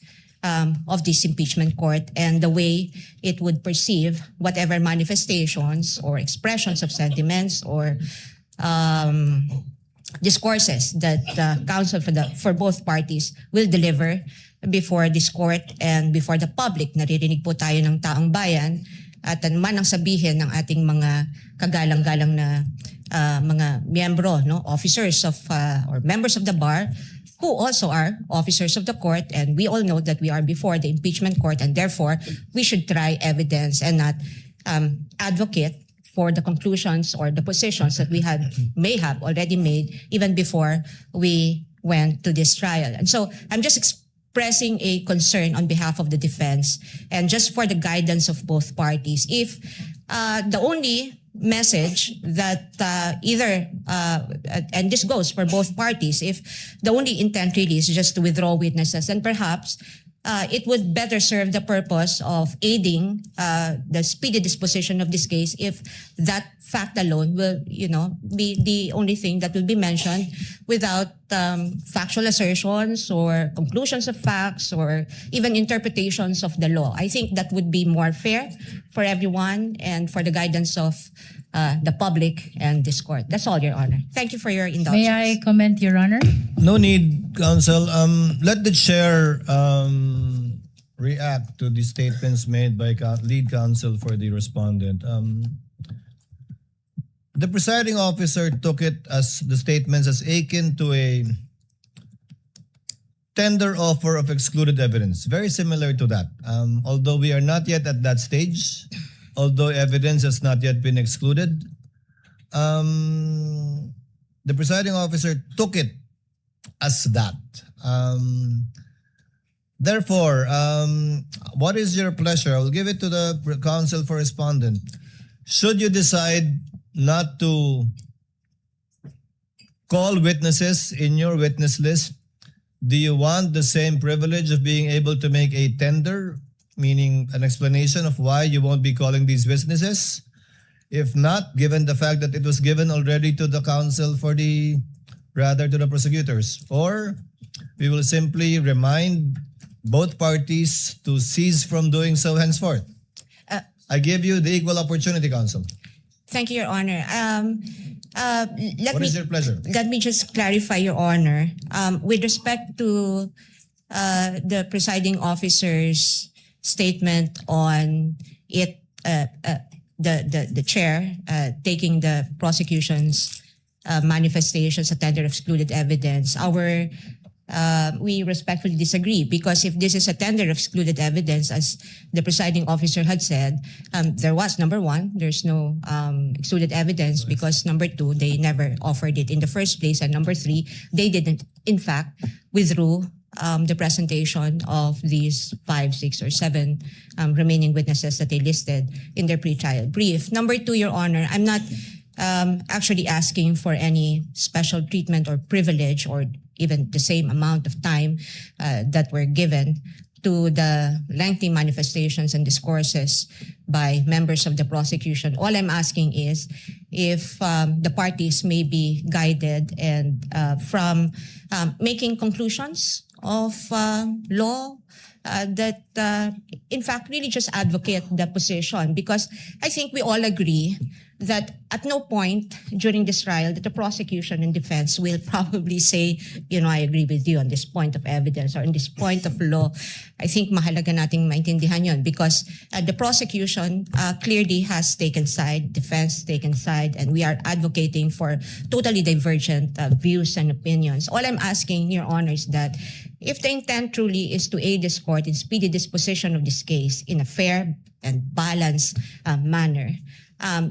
of this impeachment court and the way it would perceive whatever manifestations or expressions of sentiments or discourses that counsel for both parties will deliver before this court and before the public. Naririnig po tayo ng taong bayan at man ang sabihin ng ating mga kagalang-galang na mga miyembro, no, officers of or members of the bar who also are officers of the court, and we all know that we are before the impeachment court and therefore we should try evidence and not advocate for the conclusions or the positions that we may have already made even before we went to this trial. And so I'm just expressing a concern on behalf of the defense and just for the guidance of both parties. If the only message that and this goes for both parties, if the only intent really is just to withdraw witnesses, and perhaps it would better serve the purpose of aiding the speedy disposition of this case if that fact alone will, be the only thing that will be mentioned without factual assertions or conclusions of facts or even interpretations of the law. I think that would be more fair for everyone and for the guidance of the public and this court. That's all, Your Honor. Thank you for your indulgence. May I comment, Your Honor? No need, counsel. Let the chair react to the statements made by lead counsel for the respondent. The presiding officer took it as the statements as akin to a tender offer of excluded evidence. Very similar to that. Although we are not yet at that stage, although evidence has not yet been excluded, the presiding officer took it as that. Therefore, what is your pleasure? I will give it to the counsel for respondent. Should you decide not to call witnesses in your witness list, do you want the same privilege of being able to make a tender, meaning an explanation of why you won't be calling these witnesses? If not, given the fact that it was given already to the counsel to the prosecutors, or we will simply remind both parties to cease from doing so henceforth. I give you the equal opportunity, counsel. Thank you, Your Honor. What is your pleasure? Let me just clarify, Your Honor. With respect to the presiding officer's statement on it, the chair taking the prosecution's manifestations a tender of excluded evidence, we respectfully disagree, because if this is a tender of excluded evidence, as the presiding officer had said, there was, number one, there's no excluded evidence, because number two, they never offered it in the first place, and number three, they didn't, in fact, withdrew the presentation of these 5, 6, or 7 remaining witnesses that they listed in their pre-trial brief. Number two, Your Honor, I'm not actually asking for any special treatment or privilege or even the same amount of time that were given to the lengthy manifestations and discourses by members of the prosecution. All I'm asking is if the parties may be guided and from making conclusions of law that in fact really just advocate the position, because I think we all agree that at no point during this trial that the prosecution and defense will probably say, I agree with you on this point of evidence or on this point of law. I think mahalaga nating maintindihan yun, because the prosecution clearly has taken side, defense taken side, and we are advocating for totally divergent views and opinions. All I'm asking, Your Honor, is that if the intent truly is to aid this court in speedy disposition of this case in a fair and balanced manner,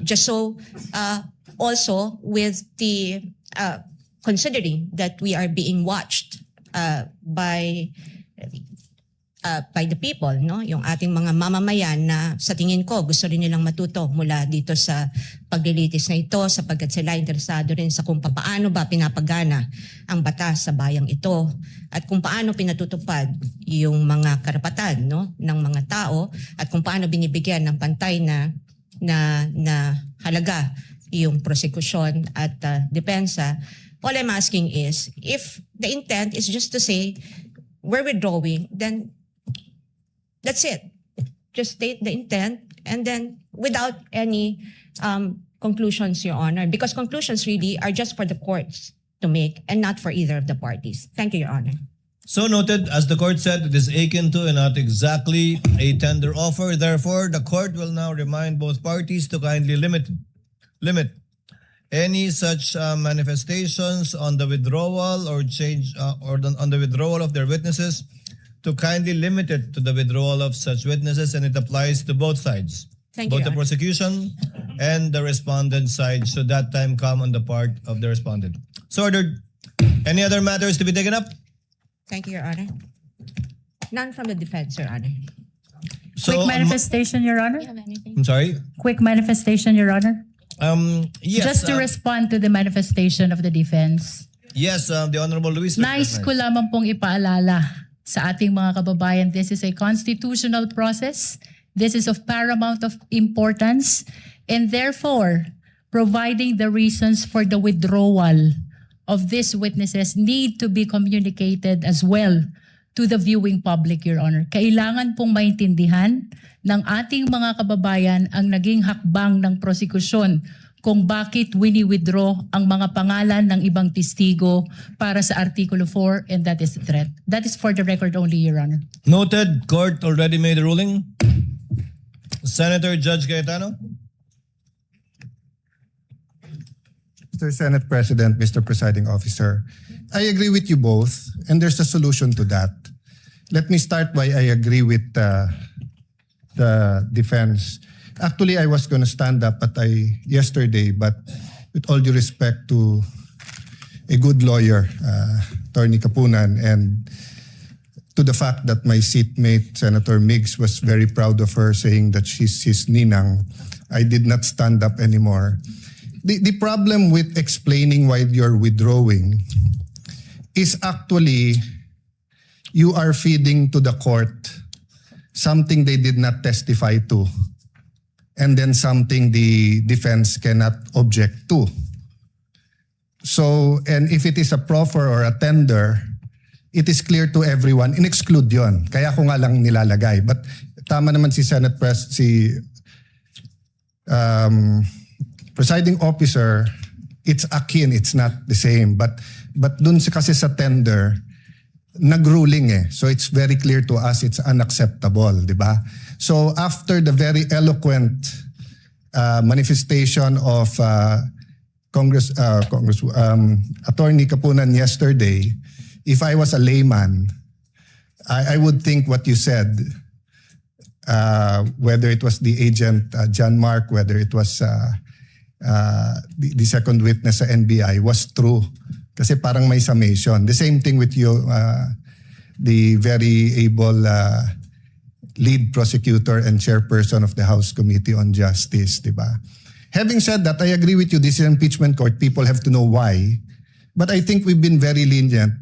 just so also with the considering that we are being watched by by the people, no? Yung ating mga mamamayan na sa tingin ko gusto rin nilang matuto mula dito sa paglilitis na ito sapagkat sila interesado rin sa kung paano ba pinapagana ang batas sa bayang ito at kung paano pinatutupad yung mga karapatan, no, ng mga tao at kung paano binibigyan ng pantay na halaga yung prosekusyon at depensa. All I'm asking is if the intent is just to say we're withdrawing, then that's it. Just state the intent and then without any conclusions, Your Honor, because conclusions really are just for the courts to make and not for either of the parties. Thank you, Your Honor. So noted, as the court said, it is akin to and not exactly a tender offer. Therefore, the court will now remind both parties to kindly limit any such manifestations on the withdrawal or change on the withdrawal of their witnesses, to kindly limit it to the withdrawal of such witnesses, and it applies to both sides. Thank you, Both the Your Honor. prosecution and the respondent side, should that time come on the part of the respondent. So ordered. Any other matters to be taken up? Thank you, Your Honor. None from the defense, Your Honor. So, Quick manifestation, Your Honor. I'm sorry. Quick manifestation, Your Honor. Yes. Just to respond to the manifestation of the defense. Yes, the Honorable Luis. Nais ko lamang pong ipaalala sa ating mga kababayan, this is a constitutional process. This is of paramount of importance. And therefore, providing the reasons for the withdrawal of these witnesses need to be communicated as well to the viewing public, Your Honor. Kailangan pong maintindihan ng ating mga kababayan ang naging hakbang ng prosekusyon kung bakit wini-withdraw ang mga pangalan ng ibang testigo para sa Artikulo 4, and that is the threat. That is for the record only, Your Honor. Noted. Court already made a ruling. Senator Judge Cayetano. Mr. Senate President, Mr. Presiding Officer, I agree with you both, and there's a solution to that. Let me start by I agree with the defense. Actually, I was going to stand up yesterday, but with all due respect to a good lawyer, Attorney Kapunan, and to the fact that my seatmate, Senator Miggs, was very proud of her, saying that she's his ninang, I did not stand up anymore. The problem with explaining why you're withdrawing is actually you are feeding to the court something they did not testify to, and then something the defense cannot object to. So, and if it is a proffer or a tender, it is clear to everyone, in-exclude yon. Kaya ko nga lang nilalagay. But tama naman si Presiding Officer, it's akin, it's not the same. But dun kasi sa tender, nag-ruling eh. So it's very clear to us it's unacceptable, di ba? So after the very eloquent manifestation of Attorney Kapunan yesterday, if I was a layman, I would think what you said, whether it was the agent John Mark, whether it was the second witness sa NBI, was true. Kasi parang may summation. The same thing with you, the very able lead prosecutor and chairperson of the House Committee on Justice, di ba? Having said that, I agree with you, this is an impeachment court. People have to know why. But I think we've been very lenient.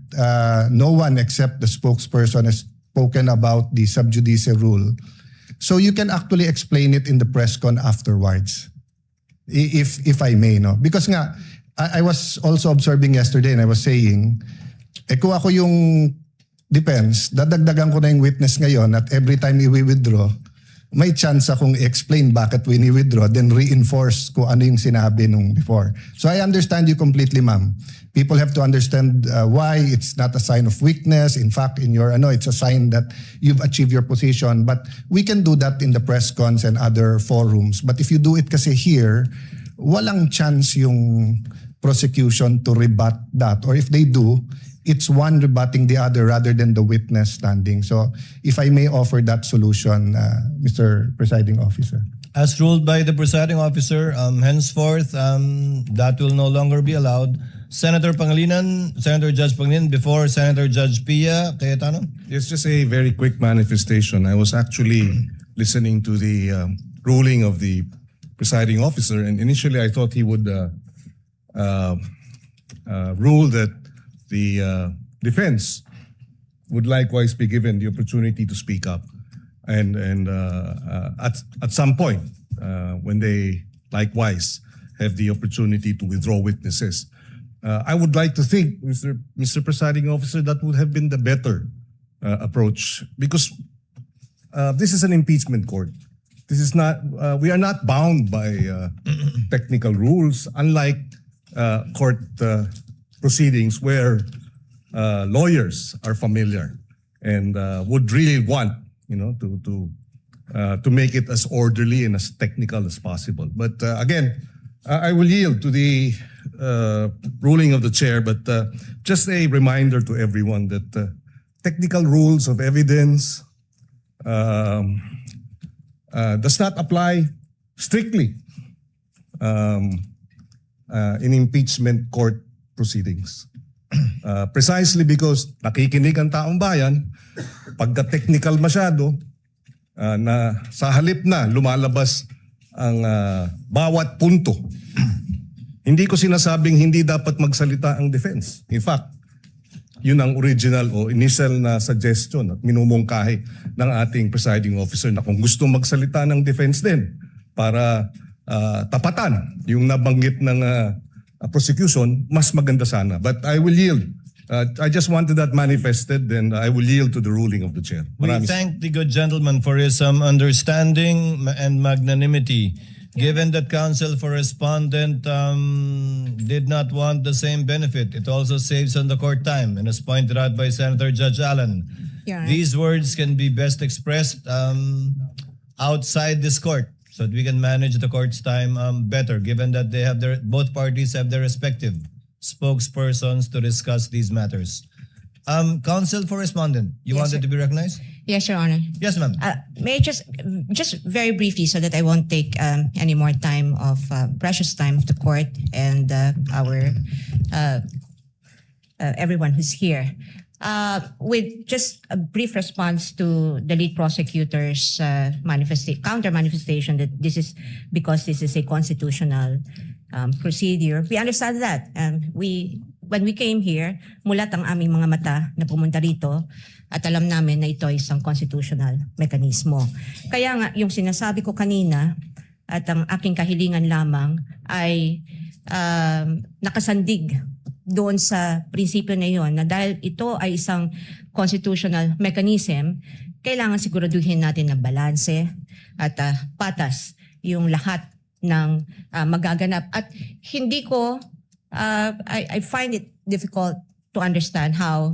No one except the spokesperson has spoken about the sub judice rule. So you can actually explain it in the press con afterwards, if I may, no? Because nga, I was also observing yesterday and I was saying, kung ako yung defense, dadagdagan ko na yung witness ngayon at every time i-withdraw, may chance akong i-explain bakit wini-withdraw, then reinforce kung ano yung sinabi nung before. So I understand you completely, ma'am. People have to understand why it's not a sign of weakness. In fact, in your it's a sign that you've achieved your position. But we can do that in the press cons and other forums. But if you do it kasi here, walang chance yung prosecution to rebut that. Or if they do, it's one rebutting the other rather than the witness standing. So if I may offer that solution, Mr. Presiding Officer. As ruled by the presiding officer, henceforth, that will no longer be allowed. Senator Pangilinan, Senator Judge Pangilinan before Senator Judge Pia Cayetano. It's just a very quick manifestation. I was actually listening to the ruling of the presiding officer, and initially I thought he would rule that the defense would likewise be given the opportunity to speak up, and at some point when they likewise have the opportunity to withdraw witnesses. I would like to think, Mr. Presiding Officer, that would have been the better approach, because this is an impeachment court. This is not. We are not bound by technical rules, unlike court proceedings where lawyers are familiar and would really want, to make it as orderly and as technical as possible. But again, I will yield to the ruling of the chair, but just a reminder to everyone that technical rules of evidence does not apply strictly in impeachment court proceedings. Precisely because nakikinig ang taong bayan, pagka technical masyado, na sa halip na lumalabas ang bawat punto. Hindi ko sinasabing hindi dapat magsalita ang defense. In fact, yun ang original o initial na suggestion at minumungkahi ng ating presiding officer na kung gusto magsalita ng defense din para tapatan yung nabanggit ng prosecution, mas maganda sana. But I will yield. I just wanted that manifested, and I will yield to the ruling of the chair. We thank the good gentleman for his understanding and magnanimity. Given that counsel for respondent did not want the same benefit, it also saves on the court time, and as pointed out by Senator Judge Allen, these words can be best expressed outside this court, so that we can manage the court's time better, given that they have both parties have their respective spokespersons to discuss these matters. Counsel for respondent, you wanted to be recognized? Yes, Your Honor. Yes, ma'am. May I just very briefly, so that I won't take any more time of precious time of the court and our everyone who's here. With just a brief response to the lead prosecutor's counter manifestation that this is because this is a constitutional procedure. We understand that. When we came here, mulat ang aming mga mata na pumunta rito at alam namin na ito ay isang constitutional mekanismo. Kaya nga, yung sinasabi ko kanina at ang aking kahilingan lamang ay nakasandig doon sa prinsipyo na yon na dahil ito ay isang constitutional mechanism, kailangan siguraduhin natin na balanse at patas yung lahat ng magaganap. At hindi ko, I find it difficult to understand how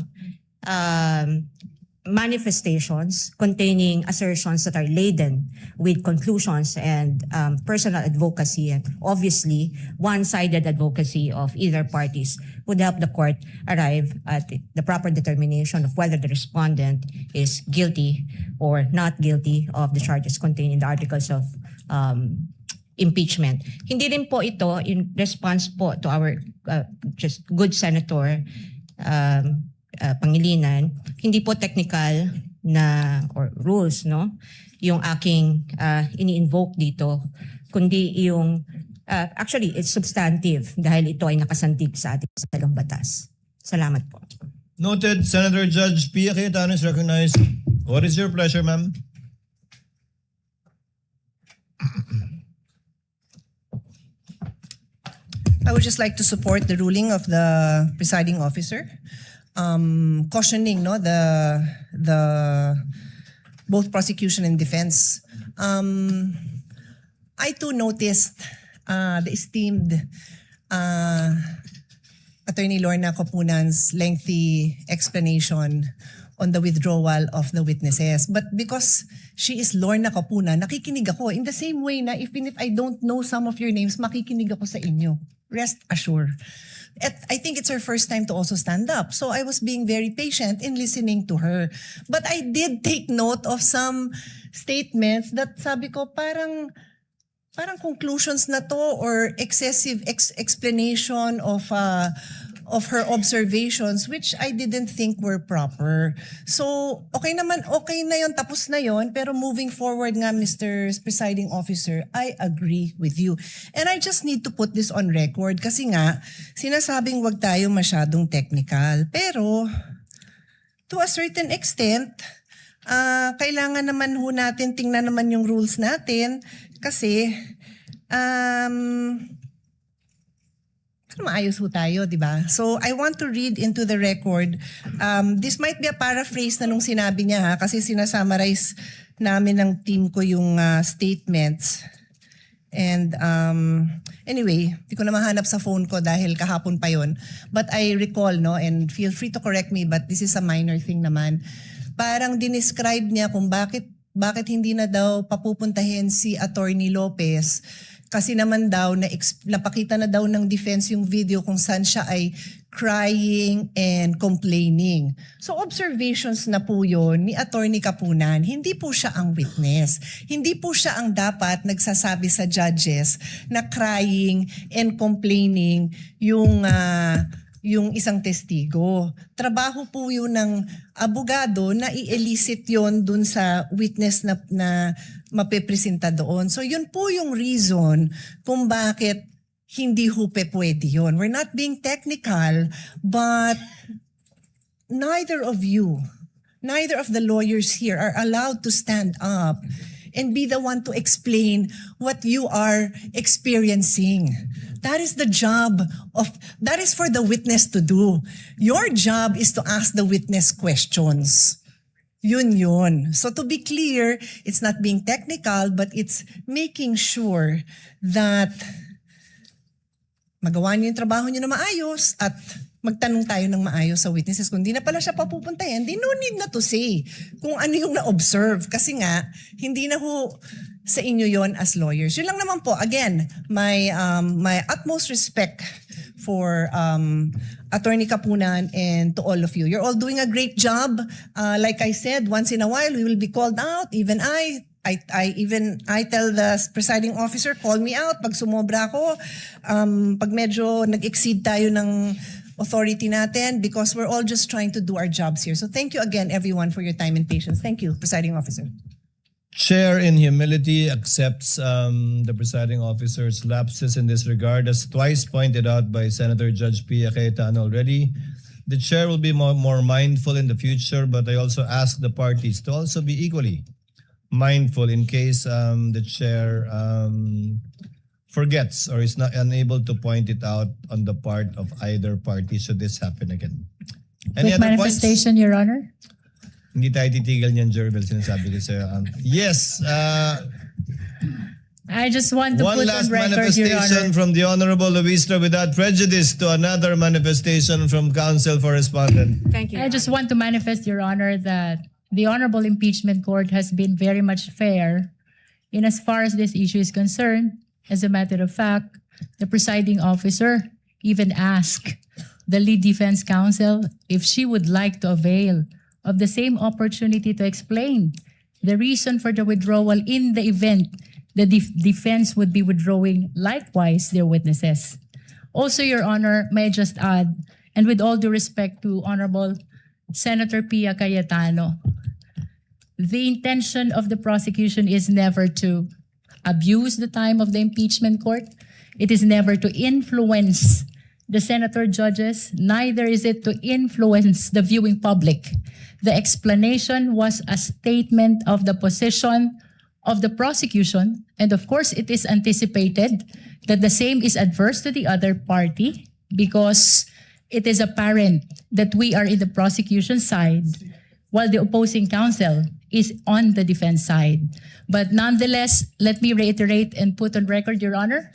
manifestations containing assertions that are laden with conclusions and personal advocacy, and obviously one-sided advocacy of either parties, would help the court arrive at the proper determination of whether the respondent is guilty or not guilty of the charges contained in the articles of impeachment. Hindi rin po ito in response po to our just good Senator Pangilinan, hindi po technical na or rules, no, yung aking ini-invoke dito, kundi yung actually it's substantive dahil ito ay nakasantig sa ating saligang batas. Salamat po. Noted. Senator Judge Pia Cayetano is recognized. What is your pleasure, ma'am? I would just like to support the ruling of the presiding officer, cautioning the both prosecution and defense. I too noticed the esteemed Attorney Lorna Copunan's lengthy explanation on the withdrawal of the witnesses. But because she is Lorna Copunan, nakikinig ako in the same way na even if I don't know some of your names, makikinig ako sa inyo. Rest assured. I think it's her first time to also stand up. So I was being very patient in listening to her. But I did take note of some statements that sabi ko parang conclusions na to or excessive explanation of of her observations which I didn't think were proper. So, okay na yon, tapos na yon, pero moving forward nga, Mr. Presiding Officer, I agree with you. And I just need to put this on record kasi nga, sinasabing wag tayo masyadong technical. Pero, to a certain extent, kailangan naman ho natin tingnan naman yung rules natin kasi maayos ho tayo, di ba? So, I want to read into the record. This might be a paraphrase na nung sinabi niya ha, kasi sinasummarize namin ng team ko yung statements. And anyway, di ko na mahanap sa phone ko dahil kahapon pa yon. But I recall, no, and feel free to correct me, but this is a minor thing naman. Parang dinescribe niya kung bakit hindi na daw papupuntahin si Attorney Lopez. Kasi naman daw, napakita na daw ng defense yung video kung saan siya ay crying and complaining. So observations na po yun ni Attorney Kapunan. Hindi po siya ang witness. Hindi po siya ang dapat nagsasabi sa judges na crying and complaining yung isang testigo. Trabaho po yun ng abogado na i-elicit yun dun sa witness na mapipresenta doon. So yun po yung reason kung bakit hindi ho pwede yun. We're not being technical, but neither of the lawyers here are allowed to stand up and be the one to explain what you are experiencing. That is the job that is for the witness to do. Your job is to ask the witness questions. Yun. So to be clear, it's not being technical, but it's making sure that magawa niyo yung trabaho niyo na maayos at magtanong tayo ng maayos sa witnesses. Kung di na pala siya papupuntahin, di no need na to say kung ano yung na-observe. Kasi nga, hindi na ho sa inyo yon as lawyers. Yun lang naman po. Again, my utmost respect for Attorney Kapunan and to all of you. You're all doing a great job. Like I said, once in a while, we will be called out. Even I tell the presiding officer, call me out pag sumobra ako, pag medyo nag-exceed tayo ng authority natin, because we're all just trying to do our jobs here. So thank you again, everyone, for your time and patience. Thank you, presiding officer. Chair in humility accepts the presiding officer's lapses in this regard, as twice pointed out by Senator Judge Pia Cayetano already. The chair will be more mindful in the future, but I also ask the parties to also be equally mindful in case the chair forgets or is not unable to point it out on the part of either party should this happen again. Any Quick other points? manifestation, Your Honor. Hindi tayo titigil niyan, Jervel, sinasabi ko sa'yo. Yes, I just want to one put last on record, Your manifestation Honor. from the Honorable Luistra without prejudice to another manifestation from Counsel for Respondent. Thank you. I just want to manifest, Your Honor, that the Honorable Impeachment Court has been very much fair in as far as this issue is concerned. As a matter of fact, the presiding officer even asked the lead defense counsel if she would like to avail of the same opportunity to explain the reason for the withdrawal in the event the defense would be withdrawing likewise their witnesses. Also, Your Honor, may I just add, and with all due respect to Honorable Senator Pia Cayetano, the intention of the prosecution is never to abuse the time of the impeachment court. It is never to influence the senator judges, neither is it to influence the viewing public. The explanation was a statement of the position of the prosecution, and of course it is anticipated that the same is adverse to the other party because it is apparent that we are in the prosecution side while the opposing counsel is on the defense side. But nonetheless, let me reiterate and put on record, Your Honor,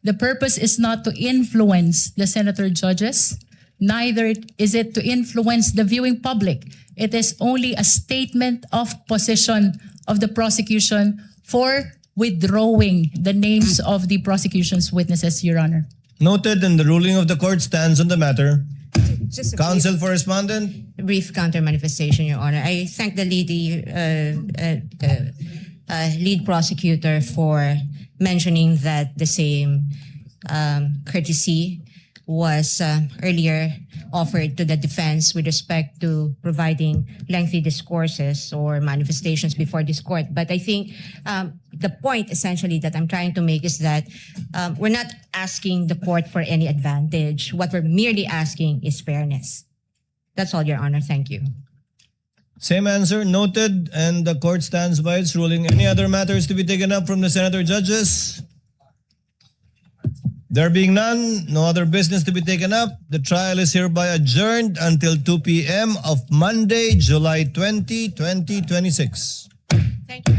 the purpose is not to influence the senator judges, neither is it to influence the viewing public. It is only a statement of position of the prosecution for withdrawing the names of the prosecution's witnesses, Your Honor. Noted, and the ruling of the court stands on the matter. Just a Counsel for Respondent. brief counter manifestation, Your Honor. I thank the lead prosecutor for mentioning that the same courtesy was earlier offered to the defense with respect to providing lengthy discourses or manifestations before this court. But I think the point essentially that I'm trying to make is that we're not asking the court for any advantage. What we're merely asking is fairness. That's all, Your Honor. Thank you. Same answer, noted, and the court stands by its ruling. Any other matters to be taken up from the senator judges? There being none, no other business to be taken up. The trial is hereby adjourned until 2 p.m. of Monday, July 20, 2026. Thank you.